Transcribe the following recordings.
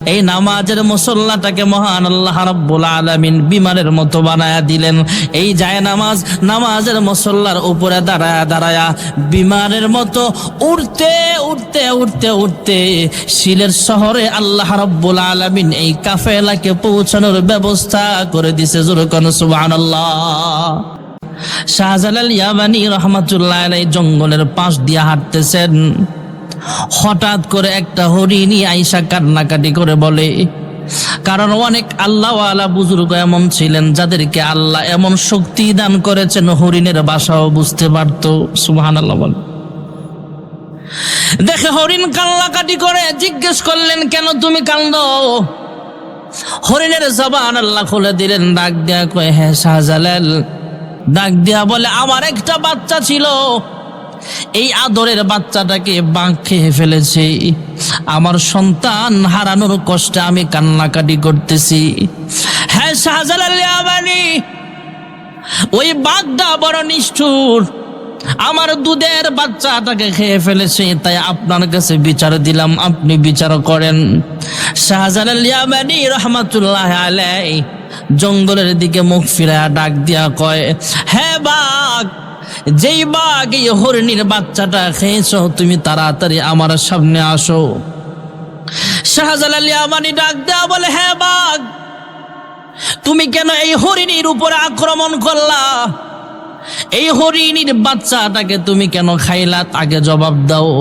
এই নামাজের মুসল্লাটাকে মহান আল্লাহ রাব্বুল আলামিন বিমানের মতো বানায়া দিলেন। এই যায় নামাজের মুসল্লার উপরে দাঁড়ায়া বিমানের মতো উড়তে উড়তে উড়তে উড়তে সিলেট শহরে আল্লাহ রাব্বুল আলামিন এই কাফেলাকে পৌঁছানোর ব্যবস্থা করে দিয়েছে। জোরে কোন সুবহানাল্লাহ। শাহজালাল ইয়ামানি রাহমাতুল্লাহ আলাইহি জঙ্গলের পাশ দিয়ে হাঁটতেছেন। হঠাৎ করে একটা হরিণী আইসা কান্নাকাটি করে বলে, কারণ অনেক আল্লাহওয়ালা বুজুর্গ এমন ছিলেন যাদেরকে আল্লাহ এমন শক্তি দান করেছেন হরিণের ভাষাও বুঝতে পারত। সুবহানাল্লাহ বল। দেখে হরিণ কান্নাকাটি করে জিজ্ঞেস করলেন, কেন তুমি কান্দো? হরিণের জবান আল্লাহ খুলে দিলেন। ডাক দেয়া কয়, হ্যাঁ শাহজালাল। ডাক দেয়া বলে, আমার একটা বাচ্চা ছিল, এই আদরের বাচ্চাটাকে বাঘ খেয়ে ফেলেছে। আমার সন্তান হারানোর কষ্টে আমি কান্নাকাটি করতেছি। হ্যাঁ শাহজালাল ইয়ামানি, ওই বাঘটা বড় নিষ্ঠুর, আমার দুধের বাচ্চাটাকে খেয়ে ফেলেছে। তাই আপনার কাছে বিচার দিলাম, আপনি বিচার করেন। শাহজালাল ইয়ামানি রাহমাতুল্লাহ আলাইহি জঙ্গলের দিকে মুখ ফিরায়া ডাক দিয়া কয়, হ্যাঁ বাঘ, যেই বাঘ এই হরিণীর বাচ্চাটা খেয়েছ, তুমি তাড়াতাড়ি আমার সামনে আসো। শাহজালাল ইয়ামানি ডাক দেয়া বলে, হ্যাঁ বাঘ, তুমি কেন এই হরিণীর উপরে আক্রমণ করলা? এই হরিণীর বাচ্চাটাকে তুমি কেন খাইলা? আগে জবাব দাও,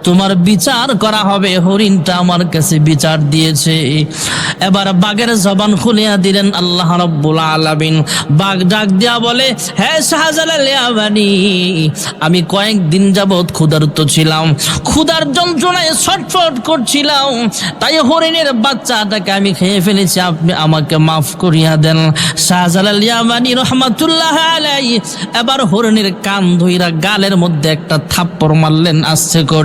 তোমার বিচার করা হবে। হরিণটা আমার কাছে বিচার দিয়েছে। এবার বাঘের জবান খুলিয়া দিলেন আল্লাহ রাব্বুল আলামিন। বাঘ ডাক দিয়া বলে, হ্যাঁ শাহজালাল ইয়ামানি, আমি কয়েকদিন যাবৎ ক্ষুধার্ত ছিলাম, ক্ষুধার যন্ত্রণায় ছটফট করছিলাম, তাই হরিণের বাচ্চাটাকে আমি খেয়ে ফেলেছি, আপনি আমাকে মাফ করিয়া দেন। শাহজালাল ইয়ামানি রাহমাতুল্লাহ আলাইহি এবার হরিণের কান ধইরা গালের মধ্যে একটা থাপ্পড় মারলেন আস্তে করে।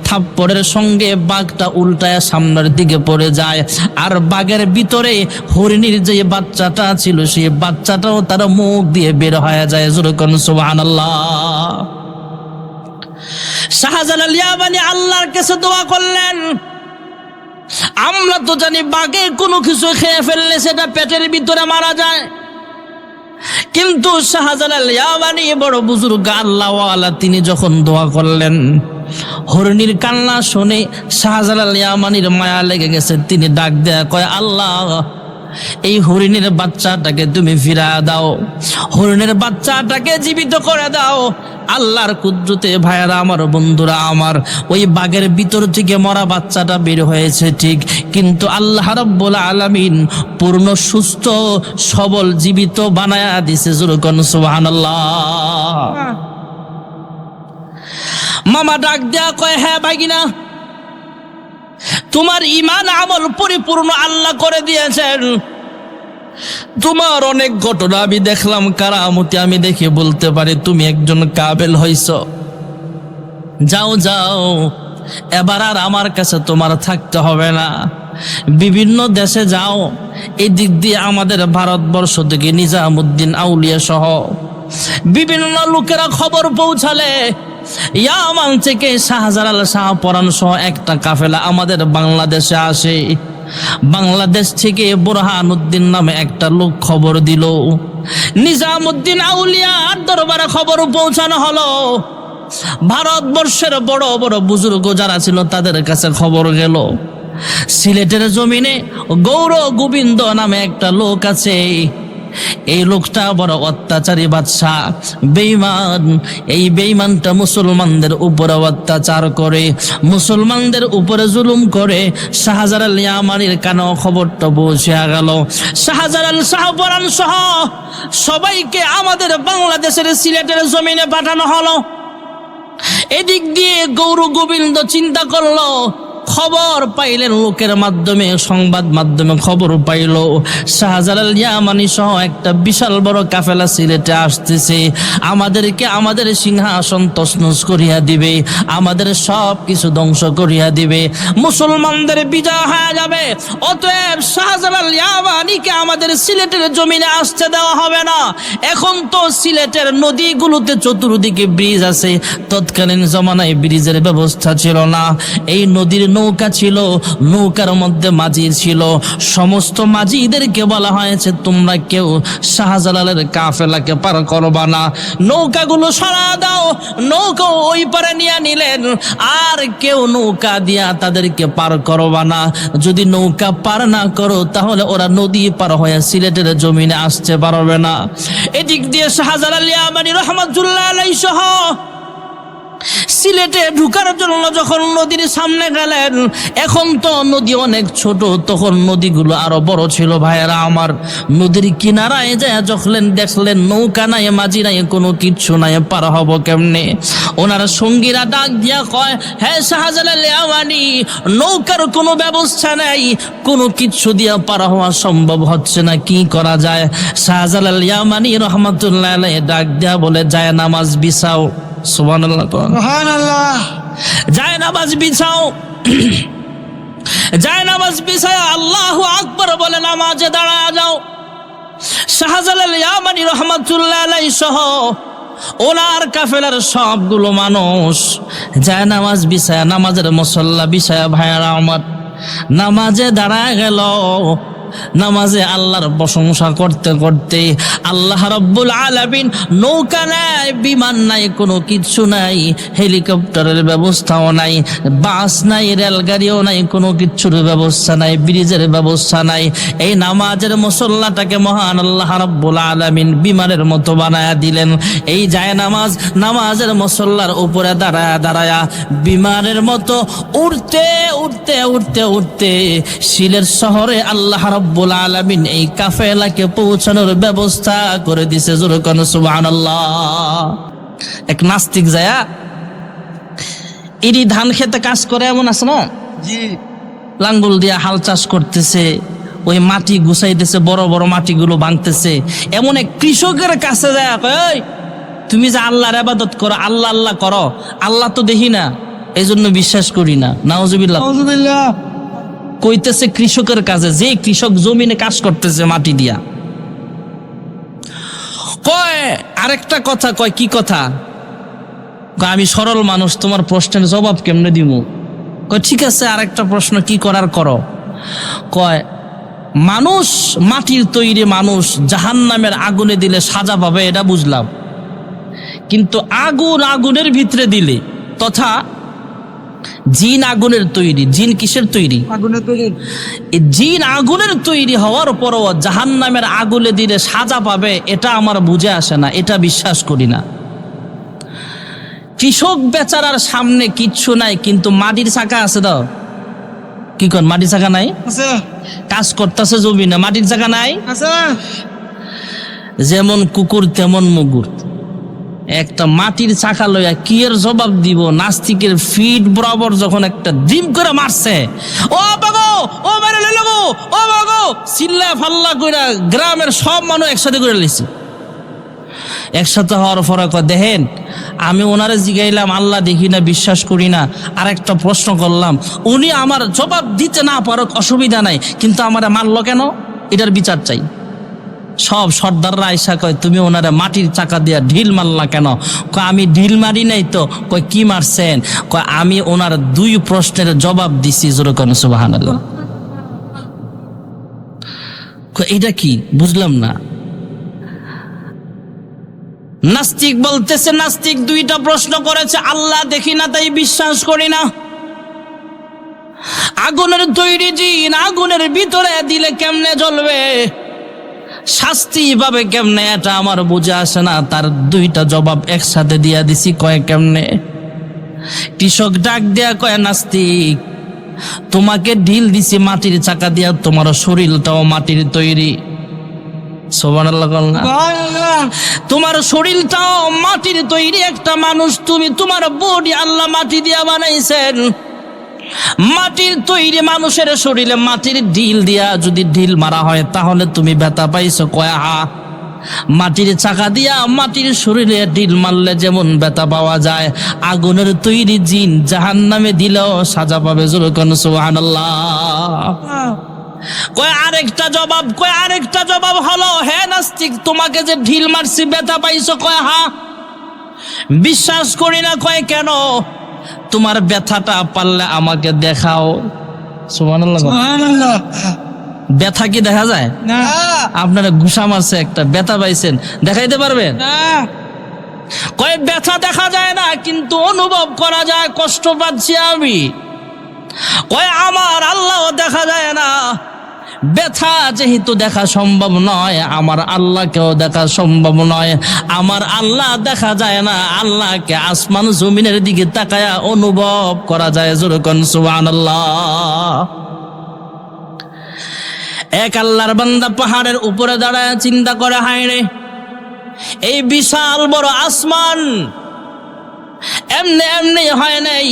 থাপ্পড়ের সঙ্গে বাঘটা উল্টায় সামনের দিকে পড়ে যায়, আর বাঘের ভিতরে হরিণীর যে বাচ্চাটা ছিল সেই বাচ্চাটাও তার মুখ দিয়ে বের হয়ে যায়। জোরে কোন সুবহানাল্লাহ। শাহজালাল ইয়ামানি আল্লাহর কাছে দোয়া করলেন, আমরা তো জানি বাঘে কোনো কিছু খেয়ে ফেললে সেটা পেটের ভিতরে মারা যায়, কিন্তু শাহজালাল ইয়ামানি বড় বুজুর্গ আল্লাহওয়ালা, তিনি যখন দোয়া করলেন, হরিণীর কান্না শুনে শাহজালাল ইয়ামানির মায়া লেগে গেছে। তিনি ডাক দেয়া কয়, আল্লাহ, এই হরিণের বাচ্চাটাকে তুমি ফিরা দাও, হরিণের বাচ্চাটাকে জীবিত করে দাও। আল্লাহর কুদরতে ভাইয়ারা আমার, বন্ধুরা আমার, ওই বাঘের ভিতর থেকে মরা বাচ্চাটা বের হয়েছে ঠিক, কিন্তু আল্লাহ রাব্বুল আলামিন পূর্ণ সুস্থ সবল জীবিত বানায়া দিছে। জোরে কোন সুবহানাল্লাহ। মামা ডাক দেয়া কয়, হ্যাঁ ভাগিনা, তোমার ঈমান আমল পরিপূর্ণ আল্লাহ করে দিয়েছেন। তোমার অনেক ঘটনা আমি দেখলাম, কারামতি আমি দেখে বলতে পারি তুমি একজন কাবেল হইছ। যাও যাও, এবার আর আমার কাছে তোমার থাকতে হবে না, বিভিন্ন দেশে যাও। এই দিক দিয়ে আমাদের ভারতবর্ষ থেকে নিজামুদ্দিন আউলিয়া সহ বিভিন্ন লোকেরা খবর পৌঁছালে ইয়ামান থেকে শাহজালাল শাহপরাণ সহ একটা কাফেলা আমাদের বাংলাদেশে আসে। বাংলাদেশ থেকে বুরহানুদ্দিন নামে একটা লোক খবর দিল। নিজামুদ্দিন আউলিয়ার দরবারে খবর পৌঁছানো হলো। ভারতবর্ষের বড় বড় বুজুর্গ যারা ছিল তাদের কাছে খবর গেল, সিলেটের জমিনে গৌর গোবিন্দ নামে একটা লোক আছে। এই লোকটা বড় অত্যাচারী বাদশা, বেঈমান। এই বেঈমানটা মুসলমানদের উপরে অত্যাচার করে, মুসলমানদের উপরে জুলুম করে। শাহজালাল ইয়ামানির কানেও খবরটা পৌঁছে গেল। শাহজালাল শাহপরাণ সহ সবাইকে আমাদের বাংলাদেশের সিলেটের জমিনে পাঠানো হলো। এদিক দিয়ে গৌর গোবিন্দ চিন্তা করলো, খবর পাইলেন লোকের মাধ্যমে, সংবাদ মাধ্যমে খবর পাইল শাহজালাল ইয়ামানি সহ একটা বিশাল বড় কাফেলা সিলেটে আসতেছে, আমাদেরকে আমাদের সিংহাসন তছনছ করিয়া দিবে, আমাদের সব কিছু ধ্বংস করিয়া দিবে, মুসলমানদের বিজয় হয়ে যাবে। অতএব শাহজালাল ইয়ামানিকে আমাদের সিলেটের জমিনে আসতে দেওয়া হবে না। এখন তো সিলেটের নদীগুলোতে চতুর্দিকে ব্রিজ আছে, তৎকালীন জমানায় ব্রিজের ব্যবস্থা ছিল না। এই নদীর নৌকা ছিল, নৌকার মধ্যে মাঝি ছিল। সমস্ত মাঝিদেরকে বলা হয়েছে তোমরা কেউ শাহজালালের কাফেলাকে পার করবা না, নৌকাগুলো সরা দাও। নৌকা ওই পারে নিয়ে নিলেন, আর কেউ নৌকা দিয়া তাদেরকে পার করবা না। যদি নৌকা পার না করো তাহলে ওরা নদী পার হয়ে সিলেটের জমিনে আসতে পারবে না। এদিক দিয়ে শাহজালাল ইয়ামানী রহমাতুল্লাহ আলাইহি সহ সিলেটে ঢুকার জন্য যখন নদীর সামনে গেলেন, এখন তো নদী অনেক ছোট, তখন নদীগুলো আরো বড় ছিল। ভাইয়েরা আমার, নদীর কিনারায় যায় দেখলেন নৌকা নাই, মাঝি নাই, কোনো কিচ্ছু নাই, পার হব কেমনে? ওনার সঙ্গীরা ডাক দিয়া কয়, হ্যাঁ শাহজালাল ইয়ামানী, নৌকার কোনো ব্যবস্থা নাই, কোনো কিচ্ছু দিয়া পার হওয়া সম্ভব হচ্ছে না, কি করা যায়? শাহজালাল ইয়ামানী রহমাতুল্লাহ আলাইহি ডাক দিয়া বলে, যায় নামাজ বিছাও। সুবহানাল্লাহ, সুবহানাল্লাহ। যায় নামাজ বিছাও। যায় নামাজ বিছায় আল্লাহু আকবার বলে নামাজে দাঁড়ায় যাও। শাহজালাল ইয়ামানী রহমাতুল্লাহ আলাইহি সহ ওনার কাফেলার সবগুলো মানুষ যায় নামাজ বিছায়, নামাজের মুসল্লা বিছায় ভাইয়ারা আমার নামাজে দাঁড়ায় গেল। নামাজে আল্লাহর প্রশংসা করতে করতে আল্লাহ রাব্বুল আলামিন, নৌকা নাই, বিমান নাই, কোনো কিছু নাই, হেলিকপ্টারের ব্যবস্থাও নাই, বাস নাই, রেলগাড়িও নাই, কোনো কিছুর ব্যবস্থা নাই, ব্রিজের ব্যবস্থা নাই। এই নামাজের মুসল্লাটাকে মহান আল্লাহ রাব্বুল আলামিন বিমানের মতো বানায়া দিলেন। এই যায় নামাজের মুসল্লার উপরে দাঁড়ায়া বিমানের মতো উড়তে উড়তে উড়তে উড়তে সিলেট শহরে আল্লাহ রাব্বুল আলামিন এই কাফেলাকে পৌঁছানোর ব্যবস্থা করে দিয়েছে। জোরে কোন সুবহানাল্লাহ। এক নাস্তিক যায়া ইরি ধান খেতে কাজ করে, এমন আছে না, জি, লাঙ্গল দিয়া হাল চাষ করতেছে, ওই মাটি গুছাইতেছে, বড় বড় মাটিগুলো ভাঙতেছে। এমন এক কৃষকের কাছে যায়, কই তুমি যে আল্লাহর ইবাদত করো, আল্লাহ আল্লাহ করো, আল্লাহ তো দেখি না, এই জন্য বিশ্বাস করি না। নাউজুবিল্লাহ, নাউজুবিল্লাহ কইতেছে কৃষকের কাছে, যে কৃষক জমিনে কাজ করতেছে মাটি দিয়া। কয় আরেকটা কথা, কয় কি কথা? আমি সরল মানুষ, তোমার প্রশ্নের জবাব কেমনে দিব? কয় ঠিক আছে, আরেকটা প্রশ্ন, কি করার করো। কয় মানুষ মাটির তৈরি, মানুষ জাহান্নামের আগুনে দিলে সাজা পাবে, এটা বুঝলাম, কিন্তু আগুনের ভিতরে দিলে, তথা জিন আগুনের তৈরি, জিন কিসের তৈরি? আগুনের তৈরি। জিন আগুনের তৈরি হওয়ার পরও জাহান্নামের আগুনে দিলে সাজা পাবে, এটা আমার বুঝে আসে না, এটা বিশ্বাস করি না। কৃষক বেচারার সামনে কিচ্ছু নাই, কিন্তু মাটির চাকা আছে। দাও কি কর, মাটির চাকা নাই? কাজ করতেছে জমিনে, মাটির চাকা নাই? যেমন কুকুর তেমন মুগুর। একটা মাটির চাকা লইয়া কি এর জবাব দিব? নাস্তিকের ফিট বরাবর যখন একটা ডিম করে মারছে, ও বাগো, ও মেরে লইল গো, ও বাগো, চিল্লা ফাল্লা কইরা গ্রামের সব মানুষ একসাথে করে লিছি। একসাথে হওয়ার পরে দেখেন, আমি ওনারে জিগাইলাম আল্লাহ দেখি না, বিশ্বাস করি না, আর একটা প্রশ্ন করলাম, উনি আমার জবাব দিতে না পারো অসুবিধা নাই, কিন্তু আমারে মারলো কেন? এটার বিচার চাই। সব সর্দাররা আইসা কয়, তুমি ওনারা মাটির চাকা দিয়া ঢিল মারলা কেন? কয় আমি ঢিল মারি নাই তো। কয় কি মারছেন? কয় আমি ওনার 2 প্রশ্নের জবাব দিছি। জোরে কোন সুবহানাল্লাহ। কয় এটা কি বুঝলাম না। নাস্তিক বলতেছে, নাস্তিক 2টা প্রশ্ন করেছে, আল্লাহ দেখি না তাই বিশ্বাস করি না। আগুনের তৈরি জিন আগুনের ভিতরে দিলে কেমনে জ্বলবে, শাস্তি পাবে কেমনে, এটা আমার বুঝে আসে না। তার 2টা জবাব একসাথে দিয়া দিছি। কয় কেমনে? কৃষক ডাক দেয়া কয়, নাস্তিক তোমাকে ঢিল দিছি মাটির চাকা দিয়া, তোমার শরীরটাও মাটির তৈরি। সুবহানাল্লাহ। তোমার শরীরটাও মাটির তৈরি একটা মানুষ তুমি, তোমার বডি আল্লাহ মাটি দিয়া বানাইছেন। মাটির তৈরি মানুষের শরীরে মাটির ঢিল দিয়া যদি ঢিল মারা হয় তাহলে তুমি ব্যথা পাইছো? কয় হা। মাটির চাকা দিয়া মাটির শরীরে ঢিল মারলে যেমন ব্যথা পাওয়া যায়, আগুনের তৈরি জিন জাহান্নামে দিলেও সাজা পাবে। জোরে কোন সুবহানাল্লাহ। কয় আরেকটা জবাব হলো, হে নাস্তিক তোমাকে যে ঢিল মারছি ব্যথা পাইছো? কয় হা। বিশ্বাস করি না। কয় কেন? তোমার ব্যথাটা পারলে আমাকে দেখাও। সুবহানাল্লাহ। সুবহানাল্লাহ। ব্যথা কি দেখা যায়? না আপনারা ঘুষা মারছে একটা, ব্যথা পাইছেন, দেখাইতে পারবেন? না কয় ব্যথা দেখা যায় না, কিন্তু অনুভব করা যায় কষ্ট পাচ্ছি আমি। কয় আমার আল্লাহ দেখা যায় না, ব্যথা যেহেতু দেখা সম্ভব নয়, আমার আল্লাহকেও দেখা সম্ভব নয়। আমার আল্লাহ দেখা যায় না, আল্লাহকে আসমান জমিনের দিকে তাকায়া অনুভব করা যায়। যেরকম সুবহানাল্লাহ। এক আল্লাহর বান্দা পাহাড়ের উপরে দাঁড়ায় চিন্তা করে, হায় রে, এই বিশাল বড় আসমান এমনি এমনি হয় নাই,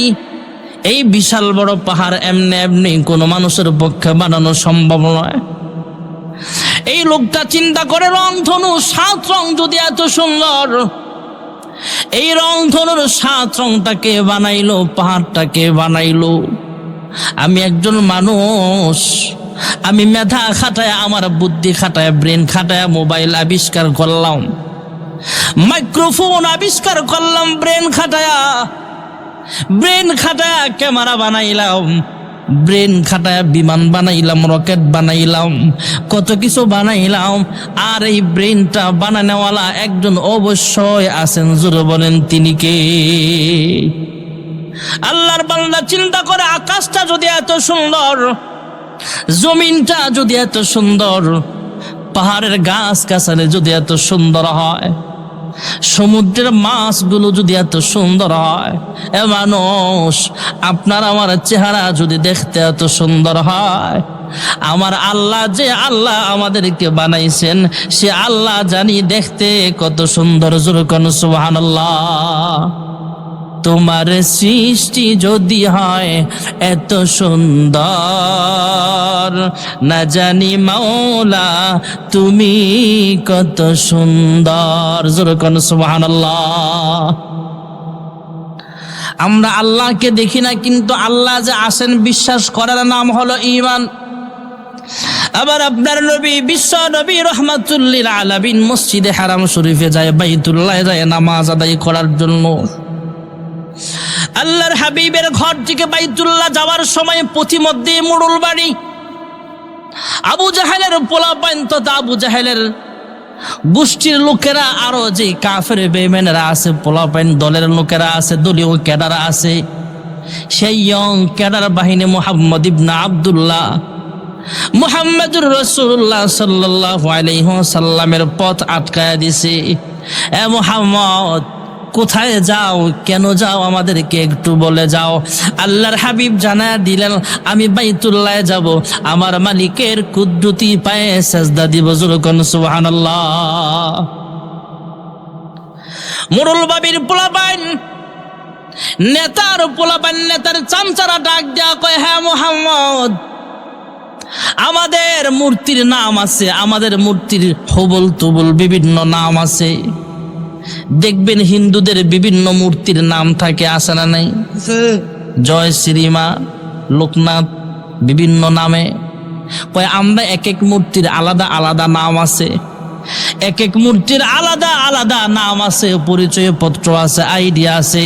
এই বিশাল বড় পাহাড় এমনি এমনি কোনো মানুষের পক্ষে বানানো সম্ভব নয়। এই লোকটা চিন্তা করে, রংধনু 7 রং যদি এত সুন্দর, এই রংধনুর 7 রংটাকে বানাইলো, পাহাড়টাকে বানাইলো। আমি একজন মানুষ, আমি মেধা খাটায়, আমার বুদ্ধি খাটায়, ব্রেন খাটায় মোবাইল আবিষ্কার করলাম, মাইক্রোফোন আবিষ্কার করলাম, ব্রেন খাটায়া ক্যামেরা বানাইলাম, ব্রেন খাটায়া বিমান বানাইলাম, রকেট বানাইলাম, কত কিছু বানাইলাম। আর এই ব্রেনটা বানানোওয়ালা একজন অবশ্যই আছেন, জোরে বলেন তিনি কে? আল্লাহর বান্দা চিন্তা করে, আকাশটা যদি এত সুন্দর, জমিনটা যদি এত সুন্দর, পাহাড়ের গাছ গাছালি যদি এত সুন্দর হয়, সমুদ্রের মাছগুলো যদি এত সুন্দর হয়, এ মানুষ আপনার আমার চেহারা যদি দেখতে এত সুন্দর হয়, আমার আল্লাহ যে আল্লাহ আমাদেরকে বানাইছেন, সে আল্লাহ জানি দেখতে কত সুন্দর। যেরকম সুবহানাল্লাহ। তোমার সৃষ্টি যদি হয় এত সুন্দর, না জানি মাওলা তুমি কত সুন্দর। যেরকম সুবহানাল্লাহ। আমরা আল্লাহকে দেখি না, কিন্তু আল্লাহ যে আছেন বিশ্বাস করার নাম হলো ঈমান। আবার আপনার নবী, বিশ্ব নবী রহমাতুল্লিল আলামিন মসজিদে হারাম শরীফে যায়, বাইতুল্লাহ যায় নামাজ আদায় করার জন্য। আল্লাহর হাবিবের ঘর থেকে বাইতুল্লাহ যাওয়ার সময় পথিমধ্যে মুরুল বাড়ি আবু জাহেলের পোলাপাইন তথা আবু জাহেলের গোষ্ঠীর লোকেরা, আরো যে কাফের বেঈমানেরা আছে, পোলাপাইন দলের লোকেরা আছে, দলীয় ক্যাডার আছে, সেই ইয়ং ক্যাডার বাহিনী মুহাম্মদ ইবনে আব্দুল্লাহ, মুহাম্মদুর রাসূলুল্লাহ সাল্লাল্লাহু আলাইহি ওয়াসাল্লামের পথ আটকায়া দিছে। এ মুহাম্মদ, কোথায় যাও, কেন যাও, আমাদেরকে একটু বলে যাও। আল্লাহর হাবিব জানায়া দিলেন, আমি বাইতুল্লাহ যাব, আমার মালিকের কুদরতি পায়ে সাজদা দিব। যেরকম সুবহানাল্লাহ। মুরুল বাবির পোলাপাইন, নেতার পোলাপাইন, নেতার চামচারা ডাক দেয়া কয়, হ্যাঁ মুহাম্মদ, আমাদের মূর্তির নাম আছে, আমাদের মূর্তির হবল তুবল বিভিন্ন নাম আছে। দেখবেন হিন্দুদের বিভিন্ন মূর্তির নাম থাকে, আছে না নাই? জয় শ্রীমা, লোকনাথ, বিভিন্ন নামে। কয় আমরা এক এক মূর্তির আলাদা আলাদা নাম আছে, এক এক মূর্তির আলাদা আলাদা নাম আছে, পরিচয় পত্র আছে, আইডি আছে,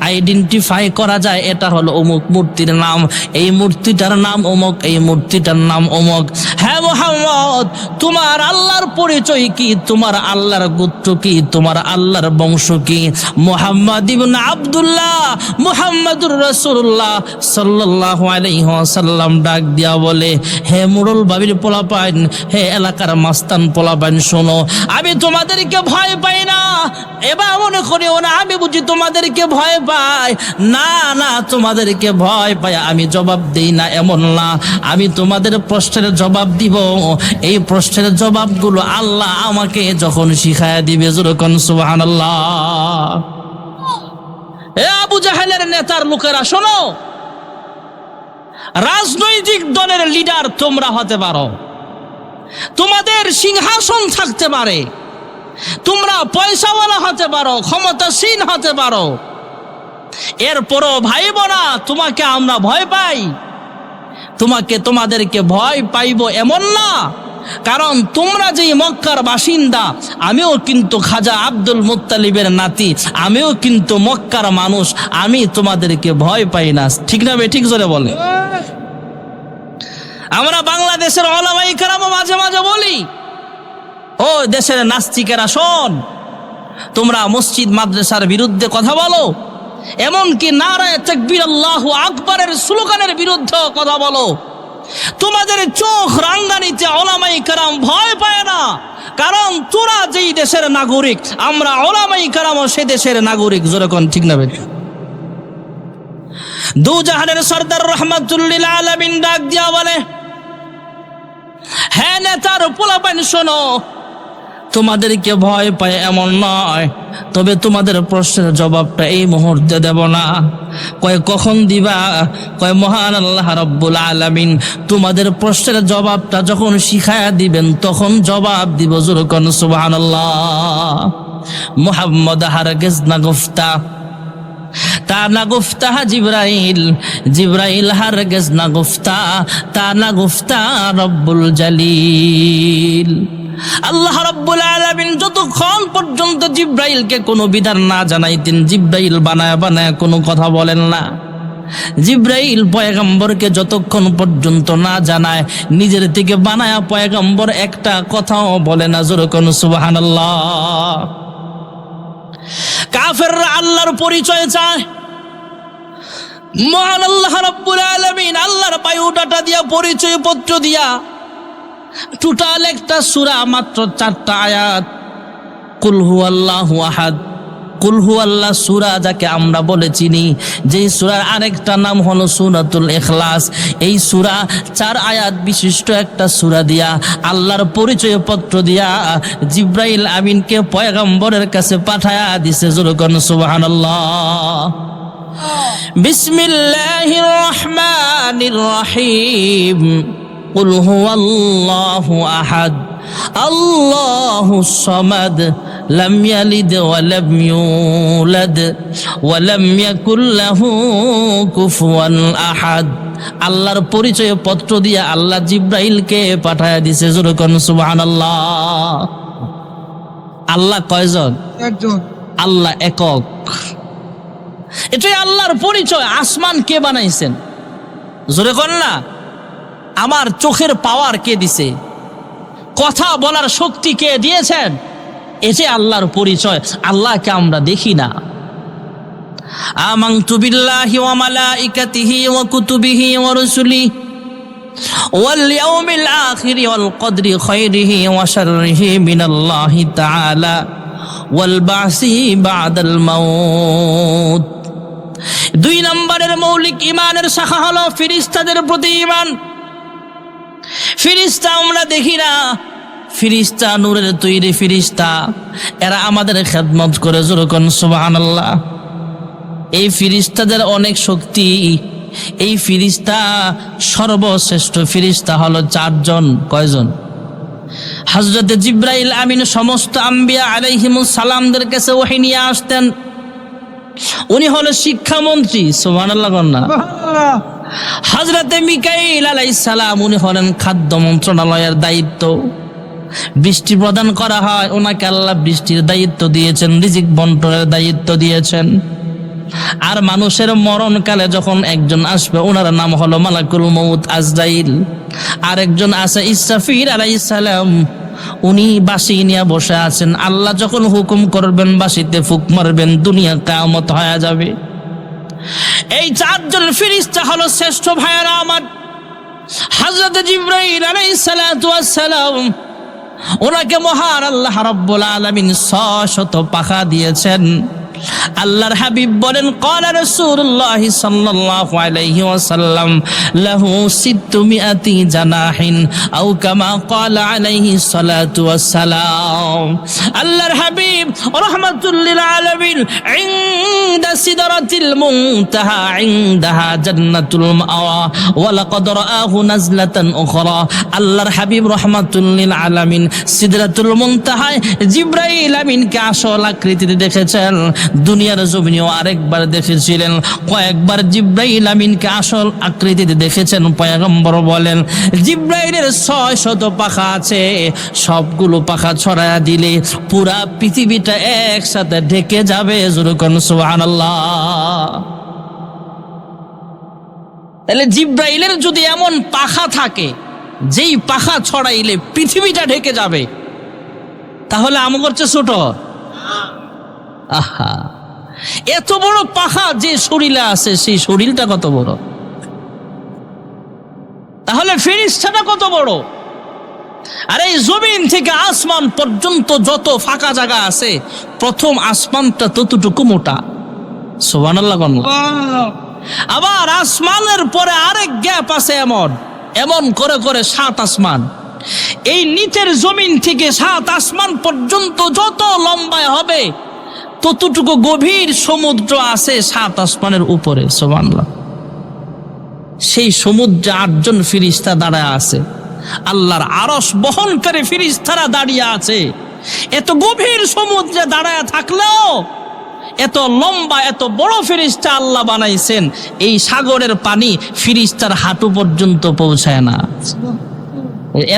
আইডেন্টিফাই করা যায় এটা হলো অমুক মূর্তির নাম, এই মূর্তিটার নাম অমুক, এই মূর্তিটার নাম অমুক। হ্যাঁ মুহাম্মদ, তোমার আল্লাহর পরিচয় কি, তোমার আল্লাহর গোত্র কি, তোমার আল্লাহর বংশ কি? মুহাম্মদ ইবনে আব্দুল্লাহ মুহাম্মদুর রাসূলুল্লাহ সাল্লাল্লাহু আলাইহি ওয়াসাল্লাম ডাক দিয়া বলে, হে মুরুল বাবির পোলাপাইন, হে এলাকার মাস্তান পোলাপাইন, শোনো, আমি তোমাদেরকে ভয় পাই না। এবার মনে করিও না আমি বুঝি তোমাদেরকে ভয় পাই, না না, তোমাদেরকে ভয় পাই আমি জবাব দেই না এমন না, আমি তোমাদের প্রশ্নের জবাব দিব। এই প্রশ্নের জবাবগুলো আল্লাহ আমাকে যখন শিখায় দিবে। যেরকম সুবহানাল্লাহ। এ আবু জাহেলের নেতার লোকেরা শোনো, রাজনৈতিক দলের লিডার তোমরা হতে পারো, তোমাদের সিংহাসন থাকতে পারে, তোমরা পয়সাওয়ালা হতে পারো, ক্ষমতাসীন হতে পারো, এরপরও ভাই বোনা তোমাকে আমরা ভয় পাই, তোমাদেরকে ভয় পাইব এমন না। কারণ তোমরা যেই মক্কার বাসিন্দা, আমিও কিন্তু খাজা আব্দুল মুত্তালিবের নাতি, আমিও কিন্তু মক্কার মানুষ, আমি তোমাদেরকে ভয় পাই না। ঠিক না ঠিক জোরে বলে। আমরা বাংলাদেশের উলামায়ে কেরাম মাঝে মাঝে বলি, ও দেশের নাস্তিকেরা শোন, তোমরা মসজিদ মাদ্রাসার বিরুদ্ধে কথা বলো, এমনকি নারায়ে তাকবীর আল্লাহু আকবারের স্লোগানের বিরুদ্ধে কথা বলো, তোমাদের চোখ রাঙ্গানিতে উলামায়ে কেরাম ভয় পায় না, কারণ তোরা যেই দেশের নাগরিক, আমরা উলামায়ে কেরামও সে দেশের নাগরিক। যেরকম ঠিক না বেঠিক? দু জাহানের সরদার রাহমাতুল লিল আলামিন ডাক দিয়া বলে, হ্যাঁ নেতার পোলাপান শোনো, তোমাদেরকে ভয় পায় এমন নয়, তবে তোমাদের প্রশ্নের জবাবটা এই মুহূর্তে দেব না। কয় কখন দিবা? কয় মহান আল্লাহ রাব্বুল আলামিন তোমাদের প্রশ্নের জবাবটা যখন শিখায়া দিবেন তখন জবাব দিব। যুরকন সুবহানাল্লাহ। মুহাম্মদ হারগিজ না গুফতা, তা না গুফতা জিবরাইল, জিবরাইল হারগিজ না গুফতা, তা না গুফতা রব্বুল জালিল। আল্লাহ রাব্বুল আলামিন যতক্ষণ পর্যন্ত জিবরাইলকে কোনো বিধান না জানাইতেন, জিবরাইল বানায় বানায় কোনো কথা বলেন না। জিবরাইল পয়গম্বরকে যতক্ষণ পর্যন্ত না জানায়, নিজের থেকে বানায় পয়গম্বর একটা কথাও বলে না। যেরকম সুবহানাল্লাহ। কাফেররা আল্লাহর পরিচয় চায়, মহান আল্লাহ রাব্বুল আলামিন আল্লাহর বায়োডাটা দিয়া, পরিচয় পত্র দিয়া, টোটাল একটা সূরা, মাত্র 4টা আয়াত। কুল হুয়াল্লাহু আহাদ, কুল হুয়াল্লাহ সূরা যাকে আমরা বলে চিনি, যেই সূরার আরেকটা নাম হলো সূরাতুল ইখলাস। এই সূরা 4 আয়াত বিশিষ্ট একটা সূরা দিয়া, আল্লাহর পরিচয় পত্র দিয়া জিবরাইল আমিনকে পয়গম্বরের কাছে পাঠায়া দিছে। যুরকন সুবহানাল্লাহ। বিসমিল্লাহির রহমানির রহিম। কুল হুয়াল্লাহু আহাদ, আল্লাহুস সামাদ, লাম ইয়ালিদ ওয়া লাম ইউলাদ ওয়া লাম ইয়াকুল লাহু কুফুয়ান আহাদ। আল্লাহর পরিচয় পত্র দিয়া আল্লাহ জিবরাইলকে পাঠায়া দিছে। যুরকন সুবহানাল্লাহ। আল্লাহ কয়জন? একজন। আল্লাহ একক। এটাই আল্লাহর পরিচয়। আসমান কে বানাইছেন? জোরে কর না। আমার চোখের পাওয়ার কে দিছে? কথা বলার শক্তি কে দিয়েছেন? এটাই আল্লাহর পরিচয়। আল্লাহকে আমরা দেখি না। আমানতু বিল্লাহি ওয়া মালাইকাতিহি ওয়া কুতুবিহি ওয়া রুসুলিহি ওয়াল ইয়াউমিল আখিরি ওয়াল কদরি খায়রিহি ওয়া শাররিহি মিনাল্লাহি তাআলা ওয়াল বাসি বাদাল মাউত। 2 নম্বরের মৌলিক ঈমানের শাখা হলো ফেরেশতাদের প্রতি ঈমান। ফেরেশতা আমরা দেখি না, ফেরেশতা নূরের তৈরি ফেরেশতা, এরা আমাদের খেদমত করে। যুরকন সুবহানাল্লাহ। এই ফেরেশতাদের অনেক শক্তি। এই ফেরেশতা সর্বশ্রেষ্ঠ ফেরেশতা হলো 4 জন। কয়জন? হযরত জিবরাইল আমিন সমস্ত আম্বিয়া আলাইহিমুস সালামদের কাছে ওহী নিয়ে আসতেন। উনি হলো শিক্ষামন্ত্রী। সুবহানাল্লাহ না? হযরত মিকাইল আলাইহিস সালাম উনি হলেন খাদ্য মন্ত্রণালয়ের দায়িত্ব। বৃষ্টি প্রদান করা হয়, ওনাকে আল্লাহ বৃষ্টির দায়িত্ব দিয়েছেন, রিজিক বন্টনের দায়িত্ব দিয়েছেন। আর মানুষের মরণকালে যখন একজন আসবে, ওনার নাম হলো মালাকুল মউত আজরাইল। আর একজন আছে ইসরাফিল আলাইহিস সালাম, উনি বাঁশি নিয়ে বসে আছেন। আল্লাহ যখন হুকুম করবেন, বাঁশিতে ফুক মারবেন, দুনিয়া কিয়ামত হয়ে যাবে। এই 4 জন ফেরেশতা হলো শ্রেষ্ঠ। ভাইয়েরা আমার, হযরত জিবরাইল আলাইহিস সালাতু ওয়াস সালাম, ওনাকে মহান আল্লাহ রাব্বুল আলামিন 600 পাখা দিয়েছেন। আল্লাহর হাবিব বলেন, ক্বালা রাসূলুল্লাহ সাল্লাল্লাহু আলাইহি ওয়াসাল্লাম লাহু 600 জানাহিন আও কামা ক্বালা আলাইহি সালাতু ওয়াসসালাম। আল্লাহর হাবিব রাহমাতুল লিল আলামিন ইনদা সিদরাতিল মুনতাহা ইনদাহা জান্নাতুল মাওয়া ওয়া লাকাদ রাআহু নাজলাতান উখরা। আল্লাহর হাবিব রাহমাতুল লিল আলামিন সিদরাতুল মুনতাহায় জিবরাইল আমিনকে আসল আকৃতিতে দেখেছেন। দুনিয়ার জমিনেও আরেকবার দেখেছিলেন, কয়েকবার জিব্রাইল আমিনকে আসল আকৃতিতে দেখেছেন। পয়গম্বর বলেন জিব্রাইলের 600 পাখা আছে, সবগুলো পাখা ছড়ায়া দিলে পুরা পৃথিবীটা একসাথে ঢেকে যাবে। যেরকম সুবহানাল্লাহ। তাহলে জিব্রাইলের যদি এমন পাখা থাকে যেই পাখা ছড়াইলে পৃথিবীটা ঢেকে যাবে, তাহলে আমগর চেয়ে ছোট? আহা, এত বড় পাখা যে শরীরে আছে সেই শরীরটা কত বড়, তাহলে ফেরেশতাটা কত বড়। আর এই জমিন থেকে আসমান পর্যন্ত যত ফাঁকা জায়গা আছে, প্রথম আসমানটা ততটুকু মোটা। সুবহানাল্লাহ। আবার আসমানের পরে আরেক গ্যাপ আছে, এমন এমন করে করে 7 আসমান। এই নিচের জমিন থেকে 7 আসমান পর্যন্ত যত লম্বায় হবে ততটুকু গভীর সমুদ্র আছে 7 আসমানের উপরে। সুবহানাল্লাহ। সেই সমুদ্রে 8 জন ফেরেশতা দাঁড়ায় আছে, আল্লাহর আরশ বহন করে ফেরেশতারা দাঁড়িয়ে আছে। এত গভীর সমুদ্রে দাঁড়ায় থাকলেও এত লম্বা এত বড় ফেরেশতা আল্লাহ বানাইছেন, এই সাগরের পানি ফেরেশতার হাঁটু পর্যন্ত পৌঁছায় না।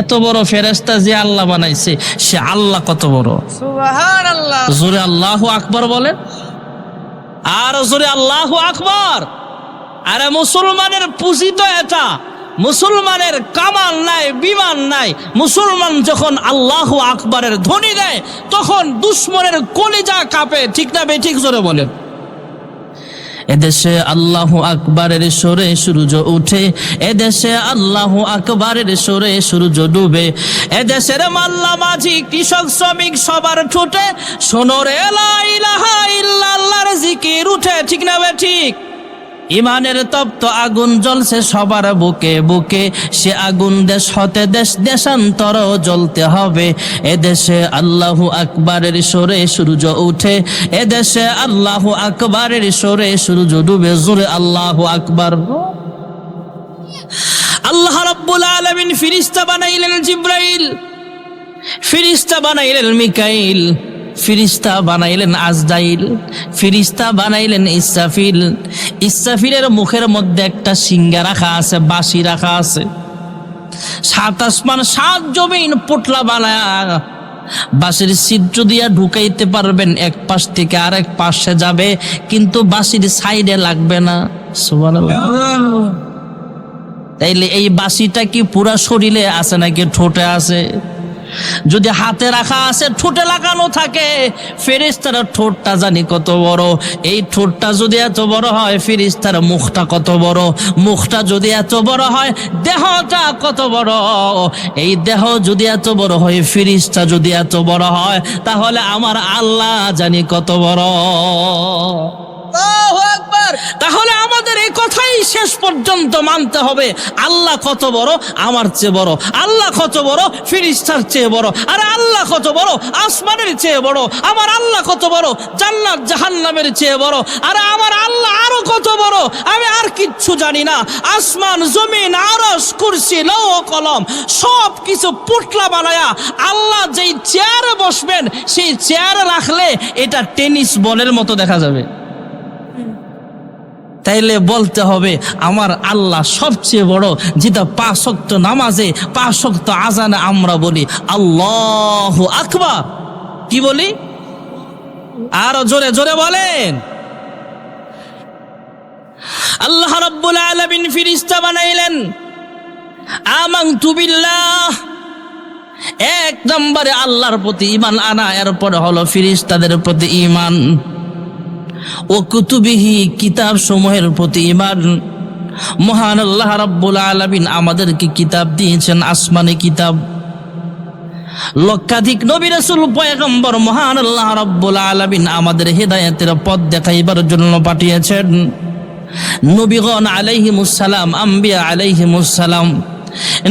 এত বড় ফেরেশতা যে আল্লাহ বানাইছে, সে আল্লাহ কত বড়। সুবহানাল্লাহ। জোরে আল্লাহু আকবার বলেন, আর জোরে আল্লাহু আকবার। আরে মুসলমানের পুঁজি তো এটা, মুসলমানের কামাল নাই, বিমান নাই। মুসলমান যখন আল্লাহু আকবারের ধ্বনি দেয় তখন দুশমনের কলিজা কাঁপে, ঠিক না বেঠিক? জোরে বলেন। এদেশে আল্লাহু আকবারের সুরে সূর্য উঠে, এদেশে আল্লাহু আকবারের সুরে সূর্য ডুবে, এদেশের মাল্লা মাঝি কৃষক শ্রমিক সবার ঠোঁটে শোনো রে লা ইলাহা ইল্লাল্লাহর জিকির উঠে, ঠিক না বেঠিক? ইমানের তপ্ত আগুন জ্বলছে সবার বুকে বুকে, সে আগুন দেশ হতে দেশ দেশান্তর জ্বলতে হবে। এদেশে আল্লাহু আকবারের সুরে সূর্য উঠে, এদেশে আল্লাহু আকবারের সুরে সূর্য ডুবে। জোরে আল্লাহু আকবার। আল্লাহ রাব্বুল আলামিন ফেরেশতা বানাইলেন জিব্রাইল, ফেরেশতা বানাইলেন মিকাইল, ফেরেশতা বানাইলেন আজরাইল, ফেরেশতা বানাইলেন ইসরাফিল। ইসরাফিলের মুখের মধ্যে একটা সিংহা রাখা আছে, বাঁশি রাখা আছে। 7 আসমান 7 জমিন পোটলা বানায়া বাঁশির ছিদ্র দিয়া ঢুকাইতে পারবেন, এক পাশ থেকে আরেক পাশে যাবে, কিন্তু বাঁশির সাইডে লাগবে না। সুবহানাল্লাহ। তাইলে এই বাঁশিটা কি পুরা শরীরে আছে নাকি ঠোঁটে আছে? যদি হাতে রাখা আছে, ঠোঁটে লাগানো থাকে, ফেরেশতার ঠোঁটটা জানি কত বড়। এই ঠোঁটটা যদি এত বড় হয়, ফেরেশতার মুখটা কত বড়। মুখটা যদি এত বড় হয়, দেহটা কত বড়। এই দেহ যদি এত বড় হয়, ফেরেশতা যদি এত বড় হয়, তাহলে আমার আল্লাহ জানি কত বড়। আল্লাহু আকবার। তাহলে আমাদের এই কথাই শেষ পর্যন্ত মানতে হবে, আল্লাহ কত বড়, আমার চেয়ে বড়। আল্লাহ কত বড়, ফেরেশতার চেয়ে বড়। আরে আল্লাহ কত বড়, আসমানের চেয়ে বড়। আমার আল্লাহ কত বড়, জান্নাত জাহান্নামের চেয়ে বড়। আরে আমার আল্লাহ আরো কত বড়, আমি আর কিচ্ছু জানি না। আসমান জমিন আরশ কুরসি লৌহ কলম সব কিছু পুটলা বানায়া আল্লাহ যেই চেয়ারে বসবেন, সেই চেয়ারে রাখলে এটা টেনিস বলের মতো দেখা যাবে। তাইলে বলতে হবে আমার আল্লাহ সবচেয়ে বড়, যেটা 5 ওয়াক্ত নামাজে 5 ওয়াক্ত আজানে আমরা বলি আল্লাহু আকবার। কি বলি? আরো জোরে জোরে বলেন। আল্লাহ রাব্বুল আলামিন ফেরেশতা বানাইলেন। আমানতু বিল্লাহ, 1 নম্বরে আল্লাহর প্রতি ঈমান আনা, এরপর হলো ফেরেশতাদের প্রতি ঈমান। ও কুতুবিহি, কিতাব সমূহের প্রতি ঈমান। মহান আল্লাহ রাব্বুল আলামিন আমাদেরকে কিতাব দিয়েছেন, আসমানি কিতাব। লক্ষাধিক নবী রাসূল পয়গম্বর মহান আল্লাহ রাব্বুল আলামিন আমাদের হেদায়েতের পথ দেখাইবার জন্য পাঠিয়েছেন। নবীগণ আলাইহিমুস সালাম, আম্বিয়া আলাইহিমুস সালাম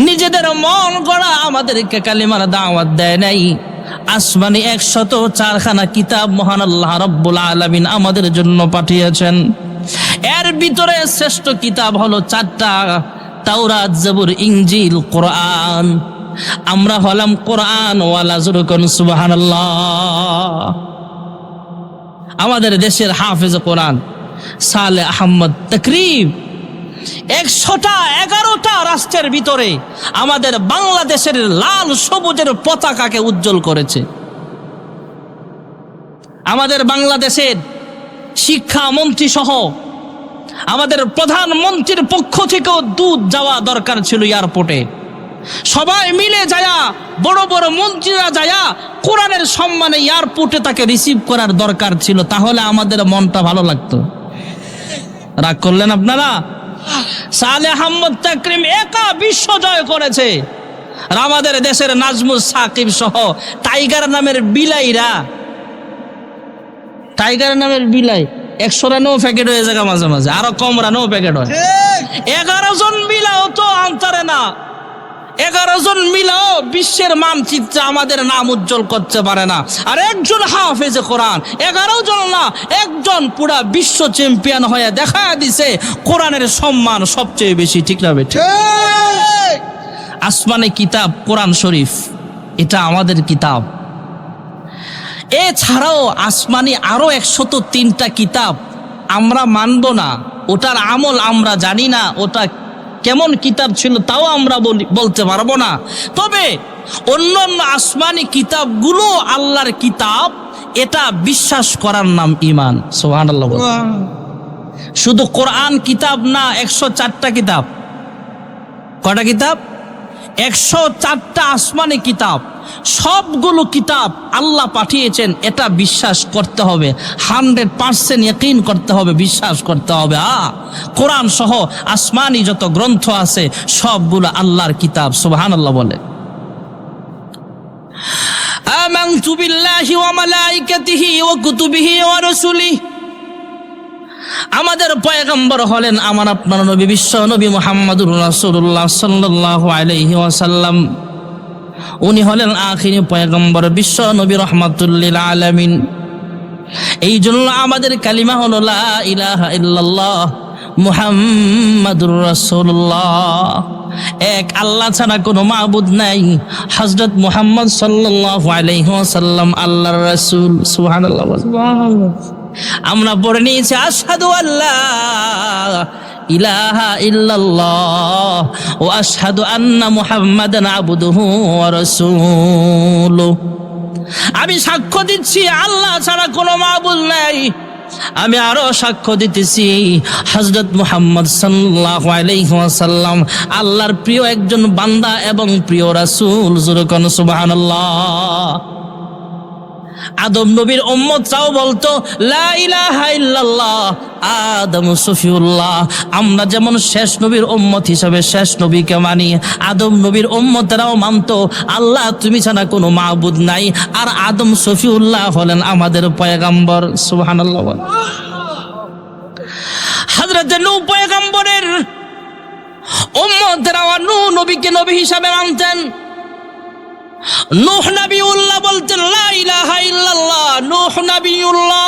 নিজেদের মন গড়া আমাদেরকে কালিমার দাওয়াত দেয় নাই। আসমানি 104খানা কিতাব মহান আল্লাহ রাব্বুল আলামিন আমাদের জন্য পাঠিয়েছেন। এর ভিতরে শ্রেষ্ঠ কিতাব হলো 4টা, তাওরাত, জবুর, ইনজিল, কোরআন। আমরা হলাম কোরআন ওয়ালা। জোরে কোন সুবহানাল্লাহ। আমাদের দেশের হাফেজ কোরআন সালেহ আহমদ তাকরিম 111টা রাষ্ট্রের ভিতরে আমাদের বাংলাদেশের লাল সবুজের পতাকাকে উজ্জ্বল করেছে। আমাদের বাংলাদেশের শিক্ষামন্ত্রী সহ আমাদের প্রধানমন্ত্রীর পক্ষ থেকেও দূত যাওয়া দরকার ছিল এয়ারপোর্টে। সবাই মিলে যায়া, বড় বড় মন্ত্রীরা যায়া কোরআনের সম্মানে এয়ারপোর্টে তাকে রিসিভ করার দরকার ছিল, তাহলে আমাদের মনটা ভালো লাগতো। রাগ করলেন আপনারা? সালেহ আহমদ তাকরিম একা বিশ্ব জয় করেছে, আর আমাদের দেশের নাজমুস সাকিব সহ টাইগার নামের বিলাই 100 রানও প্যাকেট হয়ে যায়, মাঝে মাঝে আরো কম রানও প্যাকেট হয়। 11 জন মিলাও তো আনতারে না, 11 জন মিলাও বিশ্বের মানচিত্রে আমাদের নাম উজ্জ্বল করতে পারে না। আর একজন হাফেজে কোরআন 11 জন না, একজন পুরা বিশ্ব চ্যাম্পিয়ন হয়ে দেখা দিছে কোরআনের সম্মান সবচেয়ে বেশি। ঠিক না বেঠিক? আসমানে কিতাব কোরআন শরীফ, এটা আমাদের কিতাব। এছাড়াও আসমানি আরো 103টা কিতাব আমরা মানব না, ওটার আমল আমরা জানি না, ওটা কেমন কিতাব ছিল তাও আমরা বলতে পারবো না। তবে অন্যান্য আসমানি কিতাবগুলো আল্লাহর কিতাব, এটা বিশ্বাস করার নাম ঈমান। সুবহানাল্লাহ। শুধু কোরআন কিতাব না, 104টা কিতাব। কয়টা কিতাব? 104টা আসমানি কিতাব। সবগুলো কিতাব আল্লাহ পাঠিয়েছেন, এটা বিশ্বাস করতে হবে, 100% ইয়াকিন করতে হবে, বিশ্বাস করতে হবে। কোরআন সহ আসমানি যত গ্রন্থ আছে সবগুলো আল্লাহর কিতাব। সুবহানাল্লাহ বলে। আমানতু বিল্লাহি ওয়া মালাইকাতিহি ওয়া কুতুবিহি ওয়া রাসূলিহি। আমাদের পয়গম্বর হলেন আমার আপনার নবী, বিশ্ব নবী মুহাম্মদুর রাসূলুল্লাহ সাল্লাল্লাহু আলাইহি ওয়াসাল্লাম। উনি হলেন আখিরি পয়গম্বর, বিশ্ব নবী রহমাতুল লিল আলামিন। এই জন্য আমাদের কালিমা হলো লা ইলাহা ইল্লাল্লাহ মুহাম্মাদুর রাসূলুল্লাহ। এক আল্লাহ ছাড়া কোনো মাবুদ নাই, হযরত মুহাম্মদ সাল্লাল্লাহু আলাইহি ওয়াসাল্লাম আল্লাহর রাসূল। সুবহানাল্লাহ। আমরা পড়ে নিয়েছি আশহাদু আল্লাহ ইলাহা ইল্লাল্লাহ ওয়া আশহাদু আন্না মুহাম্মাদান আবদুহু ওয়া রাসূলুহু। আমি সাক্ষ্য দিচ্ছি আল্লাহ ছাড়া কোনো মাবুদ নাই। আমি আরো সাক্ষ্য দিতেছি হযরত মুহাম্মদ সাল্লাল্লাহু আলাইহি ওয়াসাল্লাম আল্লাহর প্রিয় একজন বান্দা এবং প্রিয় রাসূল। জোরে কোন সুবহানাল্লাহ। আদম নবীর উম্মতরাও বলতো লা ইলাহা ইল্লাল্লাহ আদম সফিউল্লাহ। আমরা যেমন শেষ নবীর উম্মত হিসাবে শেষ নবীকে মানি, আদম নবীর উম্মতেরাও মানতো আল্লাহ তুমি ছাড়া কোনো মাবুদ নাই, আর আদম সফিউল্লাহ হলেন আমাদের পয়গম্বর। সুবহানাল্লাহ। হযরত নূহ পয়গম্বরের উম্মতেরাও নূহ নবীকে নবী হিসাবে মানতেন। নূহ নবিউল্লাহ বলতেন লা ইলাহা ইল্লাল্লাহ নূহ নবিউল্লাহ।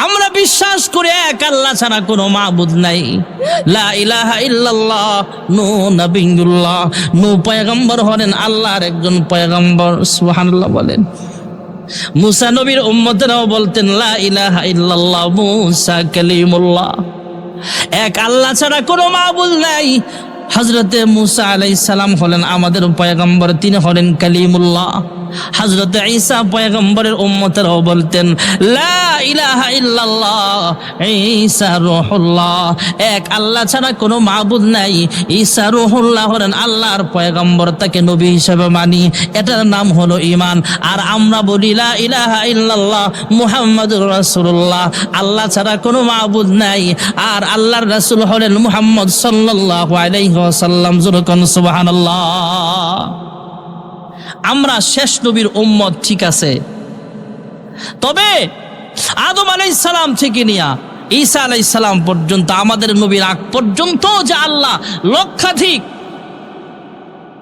আমরা বিশ্বাস করি এক আল্লাহ ছাড়া কোনো মাবুদ নাই, লা ইলাহা ইল্লাল্লাহ নূহ নবিউল্লাহ। নূহ পয়গম্বর হলেন আল্লাহর একজন পয়গম্বর। সুবহানাল্লাহ বলেন। মুসা নবীর উম্মতেরাও বলতেন লা ইলাহা ইল্লাল্লাহ মুসা কালিমুল্লাহ। এক আল্লাহ ছাড়া কোনো মাবুদ নাই। হযরতে মুসা আলাইহিস সালাম হলেন আমাদের পয়গম্বর, তিনি হলেন কালিমুল্লাহ। হযরতে ঈসা পয়গম্বরের উম্মতেরাও বলতেন লা ইলাহা ইল্লাল্লাহ ঈসা রূহুল্লাহ। এক আল্লাহ ছাড়া কোনো মাবুদ নাই, ঈসা রূহুল্লাহ হলেন আল্লাহর পয়গম্বর, তাকে নবী হিসেবে মানি, এটার নাম হলো ঈমান। আর আমরা বলি লা ইলাহা ইল্লাল্লাহ মুহাম্মাদুর রাসূলুল্লাহ। আল্লাহ ছাড়া কোনো মাবুদ নাই, আর আল্লাহর রাসূল হলেন মুহাম্মদ সাল্লাল্লাহু আলাইহি ওয়াসাল্লাম। জোরে কোন সুবহানাল্লাহ। আমরা শেষ নবীর উম্মত, ঠিক আছে, তবে আদম আলাইহিস সালাম থেকে নিয়া ঈসা আলাইহিস সালাম পর্যন্ত আমাদের নবীর আগ পর্যন্ত যে আল্লাহ লক্ষাধিক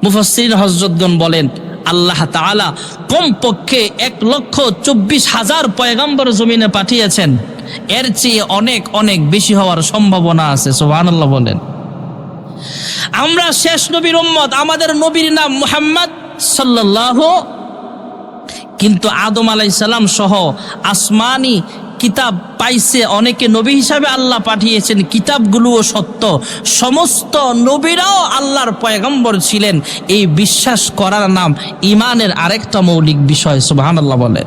মুফাসসিরিন হযরতগণ বলেন আল্লাহ তাআলা কমপক্ষে 1,24,000 পয়গম্বর জমিনে পাঠিয়েছেন। এর চেয়ে অনেক অনেক বেশি হওয়ার সম্ভাবনা আছে। সুবহানাল্লাহ বলেন। আমরা শেষ নবীর উম্মত, আমাদের নবীর নাম মুহাম্মদ সাল্লাল্লাহু কিন্তু আদম আলাইহিস সালাম সহ আসমানি কিতাব পাইছে, অনেকে নবী হিসাবে আল্লাহ পাঠিয়েছেন, কিতাবগুলোও সত্য, সমস্ত নবীরাও আল্লাহর পয়গম্বর ছিলেন, এই বিশ্বাস করার নাম ঈমানের আরেকটা মৌলিক বিষয়। সুবহানাল্লাহ বলে।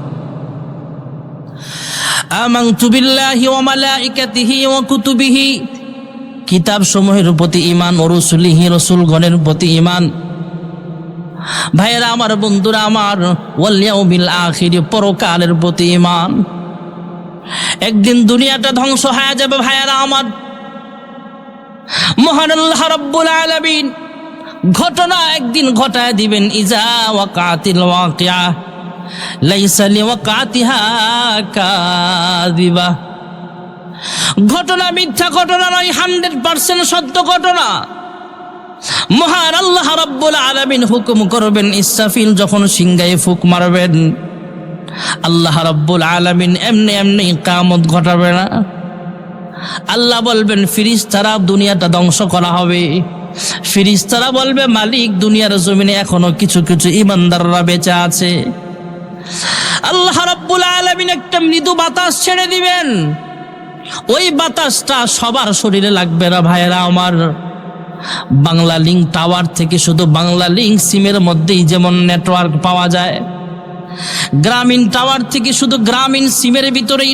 আমানতু বিল্লাহি ওয়া মালাইকাতিহি ওয়া কুতুবিহি, কিতাব সমূহের প্রতি ঈমান, ও রুসুলিহি, রসুলগণের প্রতি ঈমান। ভাইয়েরা আমার, বন্ধুরা আমার, ওয়াল ইয়াউমিল আখির, পরকালের প্রতি ঈমান। একদিন দুনিয়াটা ধ্বংস হয়ে যাবে ভাইয়েরা আমার। মহান আল্লাহ রাব্বুল আলামিন ঘটনা একদিন ঘটায় দিবেন। ইজা ওয়াকাতিল ওয়াকিয়া লাইসা লিওয়াকাতিহা কাযিবা। ঘটনা মিথ্যা ঘটনা নয়, 100% সত্য ঘটনা। মহান আল্লাহ রাব্বুল আলামিন হুকুম করবেন, ইসরাফিল যখন সিংহায় ফুক মারবেন, আল্লাহ রাব্বুল আলামিন এমনি এমনি কিয়ামত ঘটাবে না। আল্লাহ বলবেন ফেরেশতারা দুনিয়াটা ধ্বংস করা হবে। ফেরেশতারা বলবে মালিক, দুনিয়ার জমিনে এখনো কিছু কিছু ঈমানদাররা বেঁচে আছে। আল্লাহ রাব্বুল আলামিন একটা মৃদু বাতাস ছেড়ে দিবেন। ওই বাতাসটা সবার শরীরে লাগবে না ভাইয়েরা আমার। বাংলা লিংক টাওয়ার থেকে শুধু বাংলা লিংক সিমের মধ্যেই যেমন নেটওয়ার্ক পাওয়া যায়, গ্রামীণ টাওয়ার থেকে শুধু গ্রামীণ সিমের ভিতরেই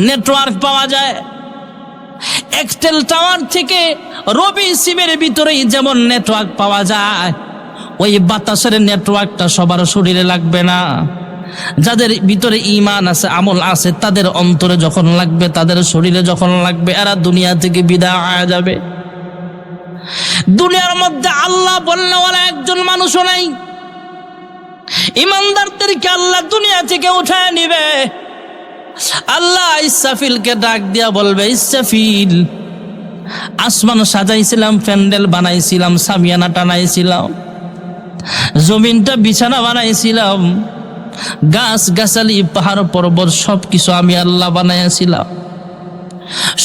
নেটওয়ার্ক পাওয়া যায়, এক্সটেল টাওয়ার থেকে রবি সিমের ভিতরেই যেমন নেটওয়ার্ক পাওয়া যায়, ওই বাতাসের নেটওয়ার্কটা সবার শরীরে লাগবে না। যাদের ভিতরে ঈমান আছে, আমল আছে, তাদের অন্তরে যখন লাগবে, তাদের শরীরে যখন লাগবে, এরা দুনিয়া থেকে বিদায় হয়ে যাবে। দুনিয়ার মধ্যে আল্লাহ বলনেওয়ালা একজন মানুষও নাই। ঈমানদারদেরকে আল্লাহ দুনিয়া থেকে উঠায় নিবে। আল্লাহ ইসরাফিলকে ডাক দিয়া বলবে, ইসরাফিল, আসমান সাজাইছিলাম, প্যান্ডেল বানাইছিলাম, সামিয়ানা টানাইছিলাম, জমিনটা বিছানা বানাইছিলাম, গাছ গাছালি, পাহাড় পর্বত সবকিছু আমি আল্লাহ বানাইছিলাম।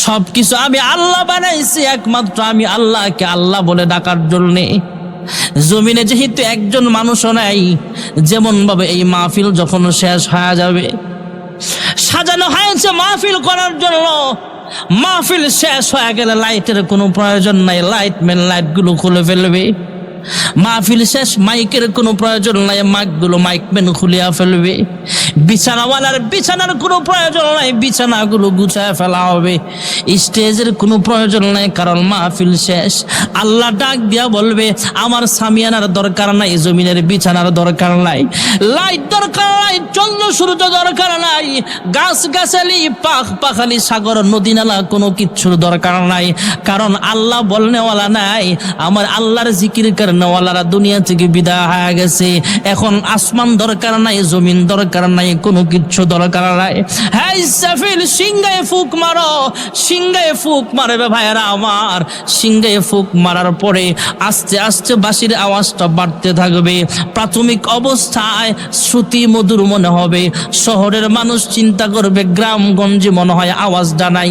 সবকিছু আমি আল্লাহ বানাইছি, একমাত্র আমি আল্লাহকে আল্লাহ বলে ডাকার জন্যে। জমিনে যেহেতু একজন মানুষও নাই, যেমন ভাবে এই মাহফিল যখন শেষ হয়ে যাবে, সাজানো হয়েছে মাহফিল করার জন্য, মাহফিল শেষ হয়ে গেলে লাইটের কোনো প্রয়োজন নাই, লাইটম্যান লাইটগুলো খুলে ফেলবে। মাহফিল শেষ, মাইকের কোনো প্রয়োজন নাই, মাইকগুলো মাইকম্যান খুলিয়া ফেলবে। বিছানাওয়ালার বিছানার কোনো প্রয়োজন নাই, বিছানাগুলো গুছায় ফেলা হবে। স্টেজের কোনো প্রয়োজন নাই, কারণ মাহফিল শেষ। আল্লাহ ডাক দিয়া বলবে, আমার সামিয়ানার দরকার নাই, জমিনের বিছানার দরকার নাই, লাইট দরকার নাই, চন্দ্র সূর্য দরকার নাই, গাছ গাছালি, পাখালি, সাগর নদী নালা কোনো কিচ্ছুর দরকার নাই, কারণ আল্লাহ বলনেওয়ালা নাই। আমার আল্লাহর জিকির নেওয়ালারা দুনিয়া থেকে বিদায় হয়ে গেছে। এখন আসমান দরকার নাই, জমিন দরকার নাই, কোনো কিচ্ছু দরকার নাই। হ্যাঁ ইসরাফিল, সিংহায় ফুক মারো। সিংহায় ফুক মারবে ভাইয়েরা আমার। সিংহায় ফুক মারার পরে আস্তে আস্তে বাঁশির আওয়াজটা বাড়তে থাকবে। প্রাথমিক অবস্থায় শ্রুতি মধুর মনে হবে, শহরের মানুষ চিন্তা করবে গ্রামগঞ্জে মনে হয় আওয়াজটা নাই।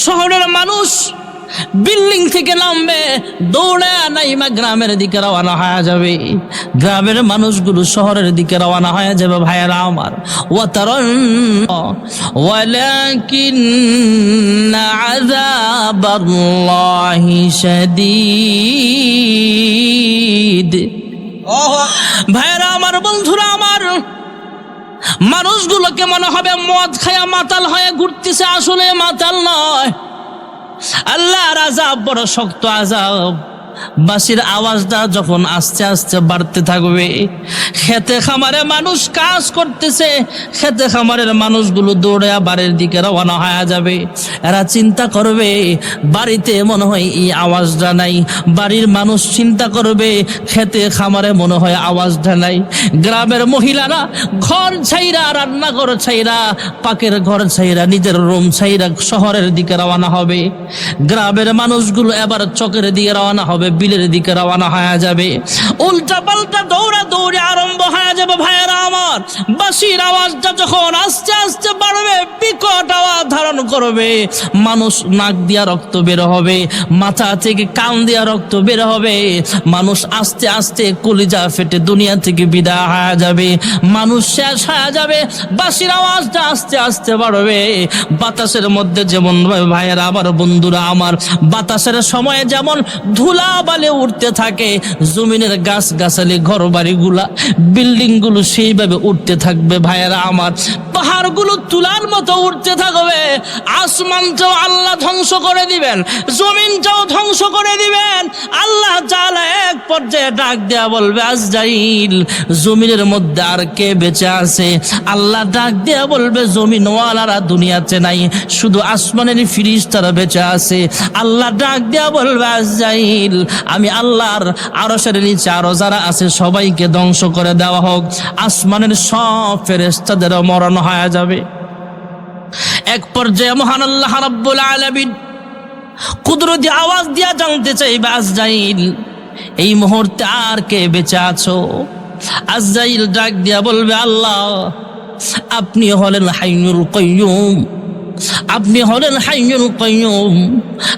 শহরের মানুষ বিল্ডিং থেকে নামবে, দৌড়ে নাইমা গ্রামের দিকে রওনা হয়ে যাবে। গ্রামের মানুষগুলো শহরের দিকে রওনা হয়ে যাবে ভাইয়েরা আমার। ওয়ালাকিন্না আযাবাল্লাহি শাদীদ। ভাইয়েরা আমার, বন্ধুরা আমার, মানুষগুলোকে মনে হবে মদ খায়া মাতাল হয়ে ঘুরতেছে, আসলে মাতাল নয়। আল্লাহর আযাব বড় শক্ত আযাব। বাঁশির আওয়াজটা যখন আস্তে আস্তে বাড়তে থাকবে, খেতে খামারে মানুষ কাজ করতেছে, খেতে খামারের মানুষগুলো দৌড়ে বাড়ির দিকে রওনা হয়ে যাবে। এরা চিন্তা করবে বাড়িতে মনে হয় এই আওয়াজটা নাই, বাড়ির মানুষ চিন্তা করবে খেতে খামারে মনে হয় আওয়াজটা নাই। গ্রামের মহিলারা ঘর ছাইরা, রান্নাঘর ছাইরা, পাকের ঘর ছাইরা, নিজের রুম ছাইরা শহরের দিকে রওনা হবে। গ্রামের মানুষগুলো এবার চকের দিকে রওনা হবে, ভাবে বিলের দিকে রওনা হয়ে যাবে। উল্টা পাল্টা দৌড়া দৌড়ে আরম্ভ হয়ে যাবে। ভাইয়েরা আমার, বাঁশির আওয়াজটা যখন আস্তে আস্তে বাড়বে, বিকট আওয়াজ ধারণ করবে, মানুষ নাক দিয়া রক্ত বের হবে, মাথা থেকে কান দিয়া রক্ত বের হবে, মানুষ আস্তে আস্তে কলিজা ফেটে দুনিয়া থেকে বিদায় হয়ে যাবে, মানুষ শেষ হয়ে যাবে। বাঁশির আওয়াজটা আস্তে আস্তে বাড়বে। বাতাসের মধ্যে যেমন ভাইয়েরা আবার বন্ধুরা আমার, বাতাসের সময় যেমন ধুলা বালি উঠতে থাকে, জমিনের গাছ গাছালি ঘর বাড়িগুলা বিল্ডিং গুলো সেইভাবে উঠতে থাকবে। ভাইয়েরা আমার, পাহাড়গুলো তুলার মতো উঠতে থাকবে। আসমানটাও আল্লাহ ধ্বংস করে দিবেন, জমিনটাও ধ্বংস করে দিবেন। আল্লাহ তাআলা এক পর্যায়ে ডাক দেয়া বলবে, আজরাইল, জমিনের মধ্যে আর কে বেঁচে আছে? আল্লাহ ডাক দেয়া বলবে, জমিনওয়ালারা দুনিয়াতে নাই, শুধু আসমানের ফিরিস্তারা বেঁচে আছে। আল্লাহ ডাক দেয়া বলবে, আজরাইল, আমি আল্লাহর আরশের নিচে আরো যারা আছে সবাইকে ধ্বংস করে দেওয়া হোক। আসমানের সব ফেরেশতাদের মরণ হয়ে যাবে। এক পর্যায়ে মহান আল্লাহ রাব্বুল আলামিন কুদরতি আওয়াজ দিয়া জানতে চাইবে, আজরাইল, এই মুহূর্তে আর কে বেঁচে আছো? আজরাইল ডাক দিয়া বলবে, আল্লাহ, আপনি হলেন হাইয়ুল কাইয়ুম, আপনি হলেন হাইয়ুল কাইয়ুম,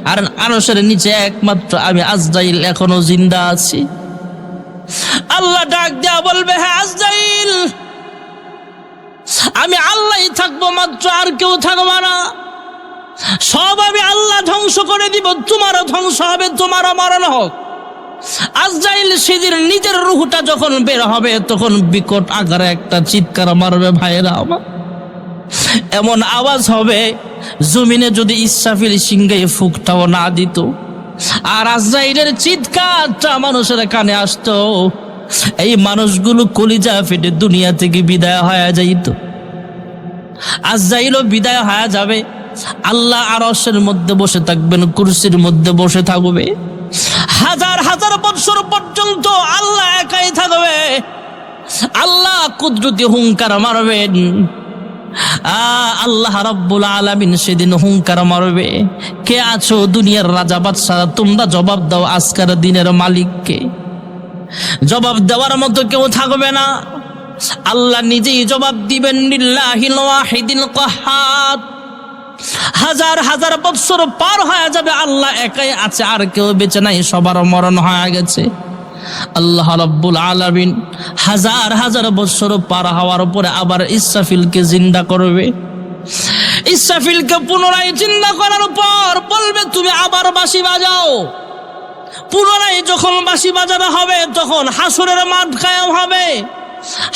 আর আরশের নিচে একমাত্র আমি আজরাইল এখনো জিন্দা আছি। আল্লাহ ডাক দেয়া বলবে, হ্যাঁ আজরাইল, আমি আল্লাহই থাকবো, মাত্র আর কেউ থাকবে না। সব আমি আল্লাহ ধ্বংস করে দিব, তোমারও ধ্বংস হবে, তোমারও মরণ হোক। আজরাইল সেদিন নিজের রূহটা যখন বের হবে, তখন বিকট আকারে একটা চিৎকার মারবে। ভাইয়েরা আমার, এমন আওয়াজ হবে, জমিনে যদি ইসরাফিল সিংহায় ফুঁকটাও না দিত, আর আজরাইলের চিৎকারটা মানুষের কানে আসতো, এই মানুষগুলো কলিজা ফেটে দুনিয়া থেকে বিদায় হয়ে যাইত। আজরাইলও বিদায় হয়ে যাবে। আল্লাহ আরশের মধ্যে বসে থাকবেন, কুরসির মধ্যে বসে থাকবে। হাজার হাজার বছর পর্যন্ত আল্লাহ একাই থাকবে। আল্লাহ কুদরতি হুঙ্কার মারবেন। আল্লাহ রাব্বুল আলামিন সেদিন হুঙ্কার মারবে, কে আছো দুনিয়ার রাজা বাদশা? তোমরা জবাব দাও, আজকের দিনের মালিককে। জবাব দেওয়ার মতো কেউ থাকবে না। আল্লাহ নিজেই জবাব দিবেন, লিল্লাহিল ওয়াহিদিল কাহ্হার। হাজার হাজার বছর পার হয়ে যাবে, আল্লাহ একাই আছে, আর কেউ বেঁচে নাই, সবার মরণ হয়ে গেছে। আল্লাহ রাব্বুল আলামিন হাজার হাজার বছর পার হওয়ার পরে আবার ইসরাফিলকে জিন্দা করবে। ইসরাফিলকে পুনরায় জিন্দা করার পর বলবে, তুমি আবার বাঁশি বাজাও। পুনরায় যখন বাঁশি বাজানো হবে, তখন হাসরের মাঠ কায়েম হবে।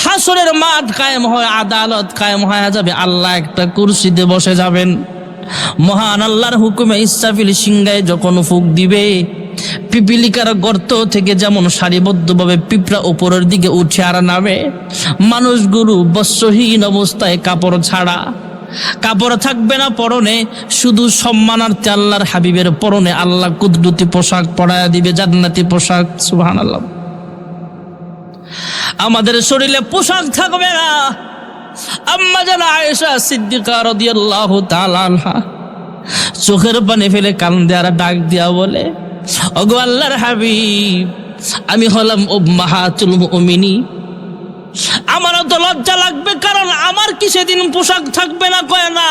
হাসরের মাঠ কায়েম হয়, আদালত কায়েম হয়ে যাবে। আল্লাহ একটা কুরসিতে বসে যাবেন। মহান আল্লাহর হুকুমে ইসরাফিল সিংহায় যখন ফুঁক দিবে, পিপিলিকার গর্ত থেকে যেমন সারিবদ্ধভাবে পিঁপড়া উপরের দিকে উঠে আর নামে, মানুষগুলো বস্ত্রহীন অবস্থায়, কাপড় ছাড়া, কাপড় থাকবে না পরনে, শুধু সম্মানার্থে আল্লাহর হাবিবের পরনে আল্লাহ কুদরতি পোশাক পরায়া দিবে, জান্নাতি পোশাক। সুবহানাল্লাহ। আমাদের শরীরে পোশাক থাকবে না। আম্মা জান আয়েশা সিদ্দিকা রাদিয়াল্লাহু তাআলা আনহা চোখের পানি ফেলে কান্দে আর ডাক দিয়া বলে, ওগো আল্লাহর হাবিব, আমি হলাম উম্মাহাতুল মুমিনিন, আমারও তো লজ্জা লাগবে, কারণ আমার কি সেদিন পোশাক থাকবে না? কয় না,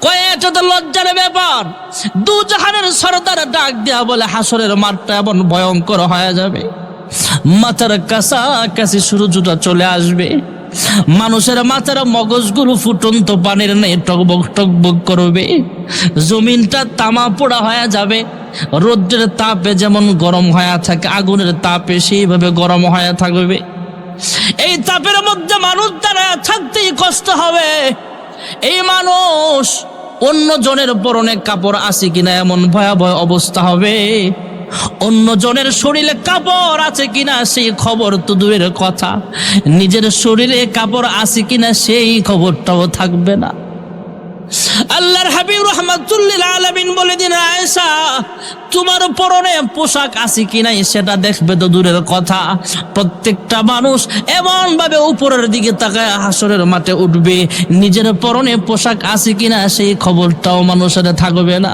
কয় এটা তো লজ্জার ব্যাপার। দু জাহানের সরদার ডাক দেয়া বলে, হাসরের মাঠটা এমন ভয়ঙ্কর হয়ে যাবে, মাথার কাছাকাছি সূর্যটা চলে আসবে, মানুষের মাথার মগজগুলো ফুটন্ত পানির নেই টকবক টকবক করবে, জমিনটা তামা পোড়া হয়ে যাবে, রৌদ্রের তাপে যেমন গরম হয়ে থাকে, আগুনের তাপে সেইভাবে গরম হয়ে থাকবে। এই তাপের মধ্যে মানুষ দাঁড়ায় থাকতেই কষ্ট হবে। এই মানুষ অন্য জনের পরনে কাপড় আছে কিনা এমন ভয়াবহ অবস্থা হবে। অন্য জনের শরীরে কাপড় আছে কিনা সেই খবর তো দূরের কথা, নিজের শরীরে কাপড় আছে কিনা সেই খবরটাও থাকবে না। আল্লাহর হাবিব রাহমাতুল লিল আলামিন বলে দিন, আয়েশা, তোমার পরনে পোশাক আছে কিনা সেটা দেখবে তো দূরের কথা, প্রত্যেকটা মানুষ এমন ভাবে উপরের দিকে তাকায় হাসরের মাঠে উঠবে, নিজের পরনে পোশাক আছে কিনা সেই খবরটাও মানুষের থাকবে না।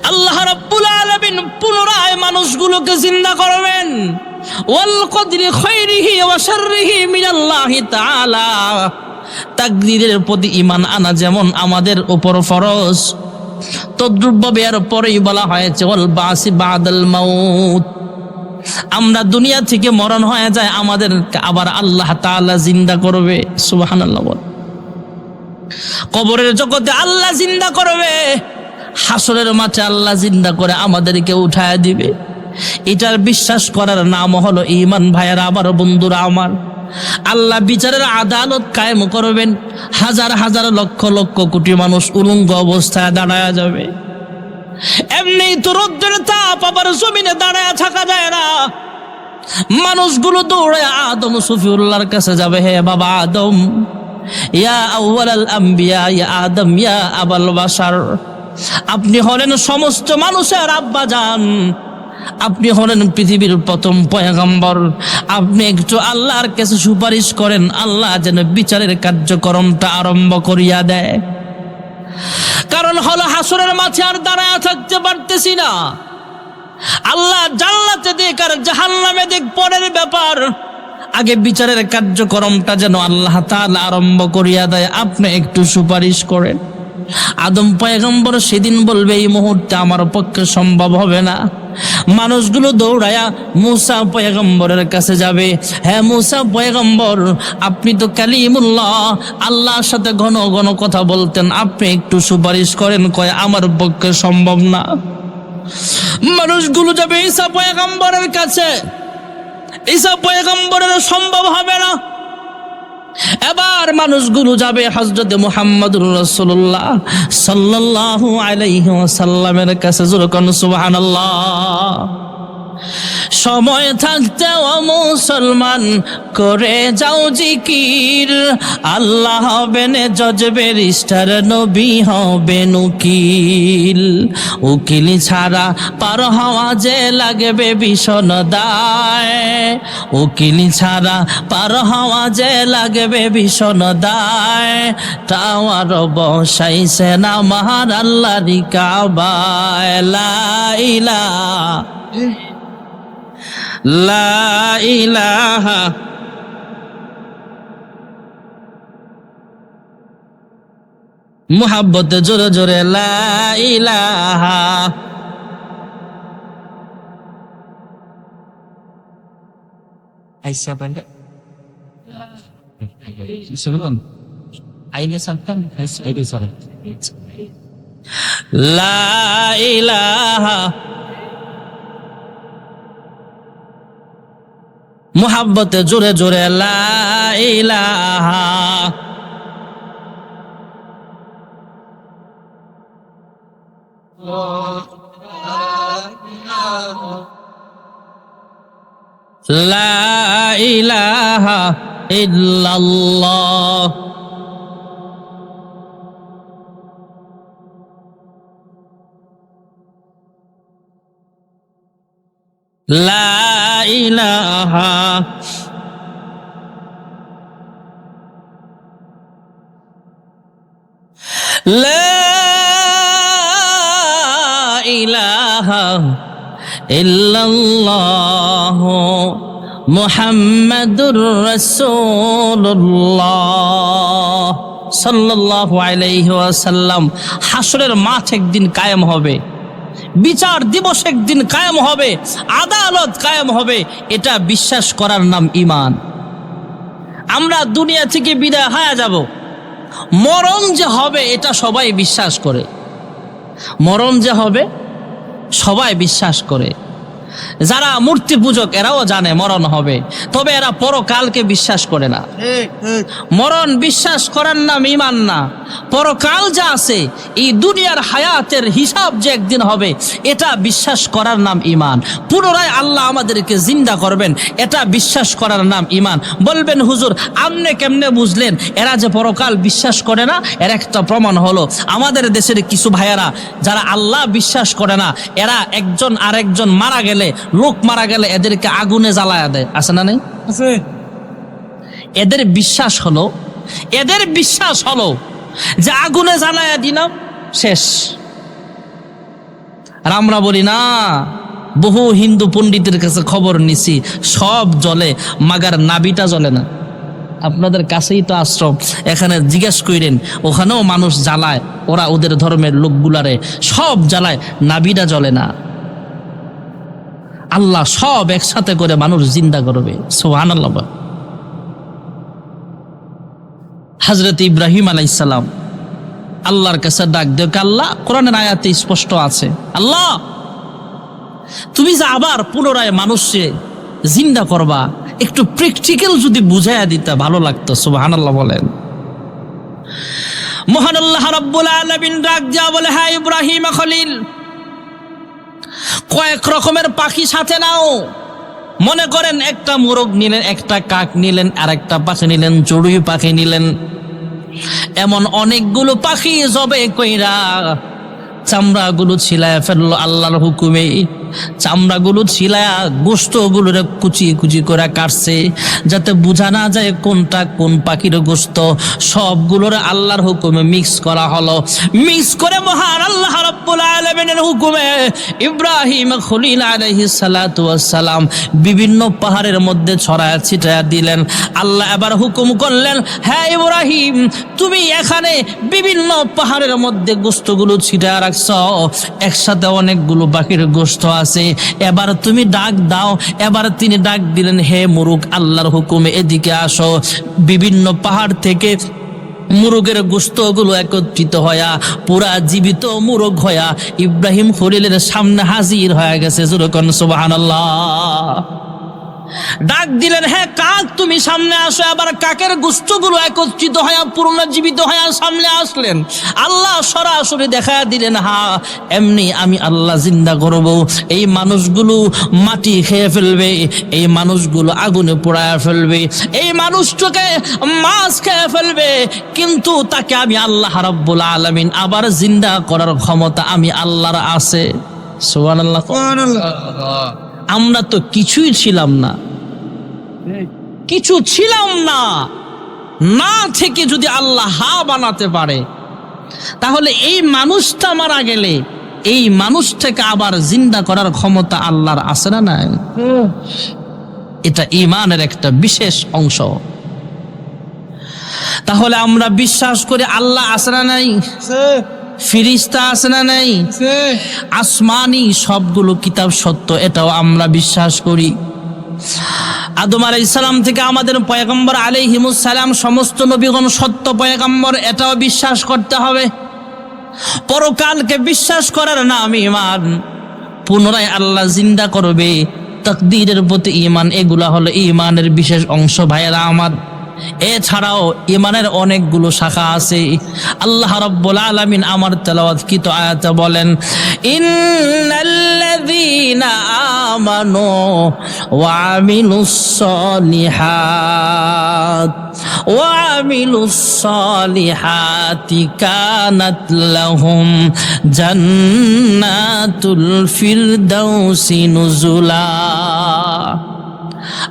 আল্লাহ রাব্বুল আলামিন পুনরায় মানুষগুলোকে জিন্দা করবেন। ওয়াল কদরি খাইরিহি ওয়া শাররিহি মিনাল্লাহি তাআলা। তাকদীরের প্রতি ঈমান আনা যেমন আমাদের উপর ফরজ, তদ্রুপভাবে এর পরেই বলা হয়েছে ওয়াল বাসি বাদাল মাউত। আমরা দুনিয়া থেকে মরণ হয়ে যায়, আমাদের আবার আল্লাহ তাআলা জিন্দা করবে। সুবহানাল্লাহ। কবরের জগতে আল্লাহ জিন্দা করবে, হাসরের মাঠে আল্লাহ জিন্দা করে আমাদেরকে উঠায় দিবে। এটার বিশ্বাস করার নাম হলো ঈমান। ভাইয়েরা আমার, বন্ধুরা আমার, আল্লাহ বিচারের আদালত কায়েম করবেন। হাজার হাজার লক্ষ লক্ষ কোটি মানুষ উলঙ্গ অবস্থায় দাঁড়ায় যাবে। এমনি তো রোদ্রের তাপ, আবার জমিনে দাঁড়ায় থাকা যায় না। মানুষগুলো দৌড়ে আদম সফিউল্লাহর কাছে যাবে, হে বাবা আদম, ইয়া আউয়ালাল আম্বিয়া, ইয়া আদম, ইয়া আবাল বাশার। আপনি হলেন সমস্ত মানুষের আব্বা জান, আপনি হলেন পৃথিবীর প্রথম পয়গম্বর। আপনি একটু আল্লাহর কাছে সুপারিশ করেন, আল্লাহ যেন বিচারের কার্যক্রমটা আরম্ভ করিয়া দেয়। কারণ হলো হাসরের মাঠে আর দাঁড়ায় থাকতে পারতেছি না। আল্লাহ জান্নাতে দেখ আর জাহান্নামে দেখ পরের ব্যাপার, আগে বিচারের কার্যক্রমটা যেন আল্লাহ তাআলা আরম্ভ করিয়া দেয়। আপনি একটু সুপারিশ করেন। আদম পয়গম্বর সেদিন বলবে, এই মুহূর্তে আমার পক্ষে সম্ভব হবে না। মানুষগুলো দৌড়ায়া মূসা পয়গম্বরের কাছে যাবে, হ্যাঁ মূসা পয়গম্বর, আপনি তো কালিমুল্লাহ, আল্লাহর সাথে ঘন ঘন কথা বলতেন, আপনি একটু সুপারিশ করেন। কয় আমার পক্ষে সম্ভব না। মানুষগুলো যাবে ঈসা পয়গম্বরের কাছে, ঈসা পয়গম্বরের সম্ভব হবে না। এবার মানুষগুলো যাবে হযরত মুহাম্মদুর রাসূলুল্লাহ সাল্লাল্লাহু আলাইহি ওয়াসাল্লামের কাছে। জোরে কোন সুবহানাল্লাহ। সময় থাকতে ও মুসলমান করে যাও জিকির, আল্লাহ হবেন জজ ব্যারিস্টার, নবী হবেন উকিল। উকিল ছাড়া পার হওয়া যে লাগবে ভীষণ দায়, উকিল ছাড়া পার হওয়া যে লাগবে ভীষণ দায়। টাওয়ার বসাইছে না মহান আল্লাহর কাবায়। লা ইলাহা লা ইলাহা মুহাব্বতে জোরে জোরে লা ইলাহা। আইসা বলে শুনুন, আইলে সাবধান, আইলে সরে লা ইলাহা মুহাব্বতে জোরে জোরে লা ইলাহা। লা ইলাহা ইল্লাল্লাহ। লা ইলাহা লা ইলাহা ইল্লাল্লাহ মুহাম্মাদুর রাসূলুল্লাহ সাল্লাল্লাহু আলাইহি ওয়াসাল্লাম। হাসরের মাঠ একদিন কায়েম হবে, বিচার দিবস একদিন কায়েম হবে, আদালত কায়েম হবে। এটা বিশ্বাস করার নাম ঈমান। আমরা দুনিয়া থেকে বিদায় হয়ে যাব, মরণ যে হবে এটা সবাই বিশ্বাস করে। মরণ যে হবে সবাই বিশ্বাস করে। যারা মূর্তি পূজক এরাও জানে মরণ হবে, তবে এরা পরকালকে বিশ্বাস করে না। মরণ বিশ্বাস করার নাম ঈমান না। পরকাল যা আছে, এই দুনিয়ার হায়াতের হিসাব যে একদিন হবে, এটা বিশ্বাস করার নাম ঈমান। পুনরায় আল্লাহ আমাদেরকে জিন্দা করবেন, এটা বিশ্বাস করার নাম ঈমান। বলবেন হুজুর আপনি কেমনে বুঝলেন এরা যে পরকাল বিশ্বাস করে না? এর একটা প্রমাণ হলো আমাদের দেশের কিছু ভাইয়েরা যারা আল্লাহ বিশ্বাস করে না, এরা একজন আরেকজন মারা গেলে, লোক মারা গেলে এদেরকে আগুনে জ্বালায়া দেয়। আছে না? নেই? এদের বিশ্বাস হলো যে আগুনে জ্বালায়া দিলাম, শেষ। আর আমরা বলি না, বহু হিন্দু পণ্ডিতের কাছে খবর নিছি, সব জ্বলে, মাগার নাভিটা জ্বলে না। আপনাদের কাছেই তো আশ্রম, এখানে জিজ্ঞেস করেন, ওখানেও মানুষ জ্বালায়, ওরা ওদের ধর্মের লোকগুলারে সব জ্বালায়, নাভিটা জ্বলে না। আল্লাহ সব একসাথে করে মানুষ জিন্দা করবে, সুবহানাল্লাহ। হযরত ইব্রাহিম আলাইহিস সালাম আল্লাহর কাছে ডাক দেখ, আল্লাহ, কোরআনের আয়াতে স্পষ্ট আছে, আল্লাহ তুমি যে আবার পুনরায় মানুষকে জিন্দা করবা, একটু প্র্যাকটিক্যাল যদি বুঝাইয়া দিতে ভালো লাগতো। সুবহানাল্লাহ বলেন। মহান আল্লাহ রাব্বুল আলামিন ডাক দিয়া বলে, হ্যাঁ ইব্রাহিম খলিল, কয়েক রকমের পাখি সাথে নাও। মনে করেন একটা মোরগ নিলেন, একটা কাক নিলেন, আর একটা পাখি নিলেন, চড়ুই পাখি নিলেন। এমন অনেকগুলো পাখি জবে কইরা চামড়াগুলো ছিলায় ফেললো আল্লাহর হুকুমে। চামড়াগুলো ছিলায়া গোশতগুলো কুচি কুচি করে কাটছে, যাতে বোঝা না যায় কোনটা কোন পাখির গোশত। সবগুলোর আল্লাহর হুকুমে মিক্স করা হলো। মিক্স করে মহান আল্লাহ রাব্বুল আলামিনের হুকুমে ইব্রাহিম খলিল আলাইহিস সালাতু ওয়াস সালাম বিভিন্ন পাহাড়ের মধ্যে ছড়ায়া ছিটায়া দিলেন। আল্লাহ এবার হুকুম করলেন, হ্যাঁ ইব্রাহিম, তুমি এখানে বিভিন্ন পাহাড়ের মধ্যে গোশতগুলো ছিটায়া রাখছ, একসাথে অনেকগুলো পাখির গোশত আছে, এবার তুমি ডাক দাও। এবার তিনি ডাক দিলেন, হে মুরুগ, আল্লাহর হুকুমে এদিকে আসো। বিভিন্ন পাহাড় থেকে মুরগের গোশতগুলো একত্রিত হয়া পুরা জীবিত মুরগ হয়া ইব্রাহিম খলিলের সামনে হাজির হয়ে গেছে। যেরকম সুবহানাল্লাহ। ডাক দিলেন, হ্যাঁ কাক, তুমি সামনে আসো। আবার কাকের গোশতগুলো একত্রিত হয়ে পুনর্জীবিত হয়ে সামনে আসলেন। আল্লাহ সরাসরি দেখা দিলেন, হ্যাঁ এমনি আমি আল্লাহ জিন্দা করব। এই মানুষগুলো মাটি খেয়ে ফেলবে, এই মানুষগুলো আগুনে পোড়ায় ফেলবে, এই মানুষটাকে মাছ খেয়ে ফেলবে, কিন্তু তাকে আমি আল্লাহ রাব্বুল আলামিন আবার জিন্দা করার ক্ষমতা আমি আল্লাহর আছে। সুবহানাল্লাহ। আমরা তো কিছুই ছিলাম না, কিছু ছিলাম না, না থেকে যদি আল্লাহ হা বানাতে পারে, তাহলে এই মানুষটা মারা গেলে এই মানুষটাকে আবার জিন্দা করার ক্ষমতা আল্লাহর আছে না নাই? এটা ঈমানের একটা বিশেষ অংশ। তাহলে আমরা বিশ্বাস করি আল্লাহ আছে না নাই? ফিরিস্তা আছে না নাই? আসমানি সবগুলো কিতাব সত্য, এটাও আমরা বিশ্বাস করি। আদম আলাইহিস সালাম থেকে আমাদের পয়গম্বর আলাইহিমুস সালাম সমস্ত নবীগণ সত্য পয়গম্বর, এটাও বিশ্বাস করতে হবে। পরকালকে বিশ্বাস করার নাম ঈমান। পুনরায় আল্লাহ জিন্দা করবে, তাকদীরের প্রতি ঈমান, এগুলা হলো ঈমানের বিশেষ অংশ। ভাইয়েরা আমার, এছাড়াও ঈমানের অনেকগুলো শাখা আছে। আল্লাহ রাব্বুল আলামিন আমার তেলাওয়াতকৃত আয়াতে বলেন, ইন্নাল্লাযীনা আমানু ওয়া আমিলুস সালিহাতি কানাত লাহুম জান্নাতুল ফিরদাউসি নুজুলা।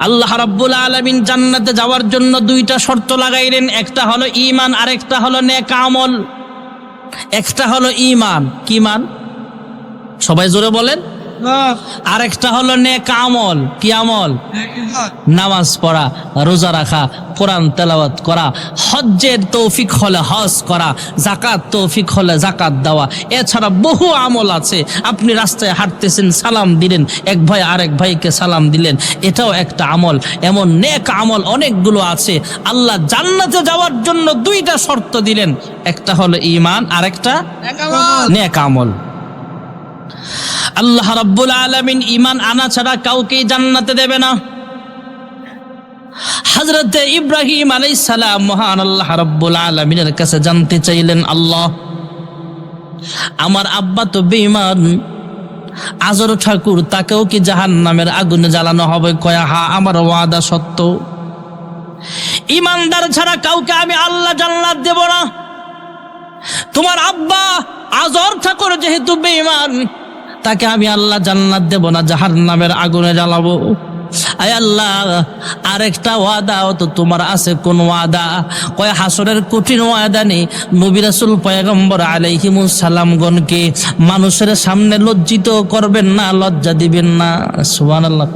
আল্লাহ রাব্বুল আলামিন জান্নাতে যাওয়ার জন্য দুইটা শর্ত লাগাইলেন, একটা হলো ঈমান, আরেকটা হলো নেক আমল। একটা হলো ঈমান, কি মান? সবাই জোরে বলেন। আরেকটা হলো নেক আমল, কি আমল? নামাজ পড়া, রোজা রাখা, কোরআন তেলাওয়াত করা, হজ্জের তৌফিক হলে হজ করা, যাকাত তৌফিক হলে যাকাত দেওয়া। এছাড়া বহু আমল আছে। আপনি রাস্তায় হাঁটতেছেন, সালাম দিলেন, এক ভাই আরেক ভাইকে সালাম দিলেন, এটাও একটা আমল। এমন নেক আমল অনেকগুলো আছে। আল্লাহ জান্নাতে যাওয়ার জন্য দুইটা শর্ত দিলেন, একটা হলো ঈমান, আরেকটা নেক আমল। আল্লাহ রাব্বুল আলামিন ঈমান আনা ছাড়া কাউকে জান্নাতে দেবে না। হযরত ইব্রাহিম আলাইহিস সালাম মহান আল্লাহ রাব্বুল আলামিনের কাছে জানতে চাইলেন, আল্লাহ, আমার আব্বা তো বেঈমান, আজর ঠাকুর, তাকেও কি জাহান্নামের আগুনে জ্বালানো হবে? কয়, হ্যাঁ, আমার ওয়াদা সত্য। ঈমানদার ছাড়া কাউকে আমি আল্লাহ জান্নাত দেব না। তোমার আব্বা আজর ঠাকুর যেহেতু বেঈমান, তাকে আমি আল্লাহ জান্নাত দেব না, জাহান্নামের আগুনে জ্বালাবো। আয় আল্লাহ, আরেকটা ওয়াদাও তো তোমার আছে। কোন ওয়াদা? কয় হাসরের কঠিন ওয়াদা নেই, নবী রাসূল পয়গম্বর আলাইহিমুস সালামগণকে মানুষের সামনে লজ্জিত করবেন না, লজ্জা দিবেন না। সুবহানাল্লাহ।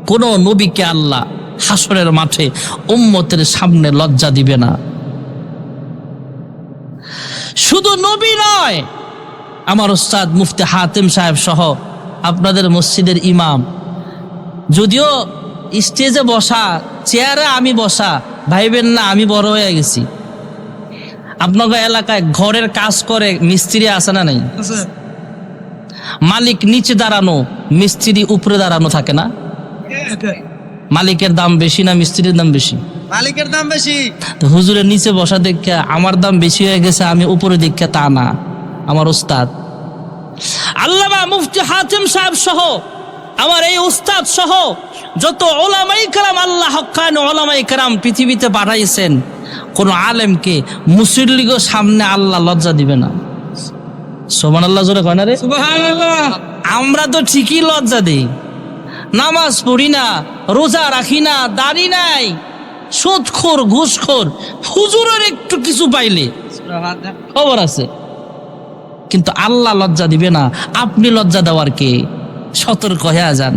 কোন নবীকে আল্লাহ হাসরের মাঠে উম্মতের সামনে লজ্জা দিবে না। শুধু নবী নয়, আমার উস্তাদ মুফতি হাতেম সাহেব সহ আপনাদের মসজিদের ইমাম, যদিও স্টেজে বসা, চেয়ারে আমি বসা, ভাইবেন না আমি বড় হয়ে গেছি। আপনাদের এলাকায় ঘরের কাজ করে মিস্ত্রি আছে না নাই? মালিক নিচে দাঁড়ানো, মিস্ত্রি উপরে দাঁড়ানো থাকে না? মালিকের দাম বেশি না মিস্ত্রির দাম বেশি? মালিকের দাম বেশি। তো হুজুরের নিচে বসা দেখে আমার দাম বেশি হয়ে গেছে, আমি উপরে দেখে তা না। আমার উস্তাদ আল্লামা মুফতি হাতেম সাহেব সহ আমার এই উস্তাদ সহ যত ওলামায়ে কেরাম, আল্লাহ হক্কানি ওলামায়ে কেরাম পৃথিবীতে পাঠাইছেন, কোন আলেমকে মুসল্লিগো সামনে আল্লাহ লজ্জা দিবে না। সুবহানাল্লাহ জোরে কয় না রে? সুবহানাল্লাহ। আমরা তো ঠিকই লজ্জা দিই, নামাজ পড়ি না, রোজা রাখি না, দাড়ি নাই, সুদখোর ঘুষখোর, হুজুরের একটু কিছু পাইলে খবর আছে, কিন্তু আল্লাহ লজ্জা দিবে না। আপনি লজ্জা দেওয়ার কে? সতর্ক হয়ে যান।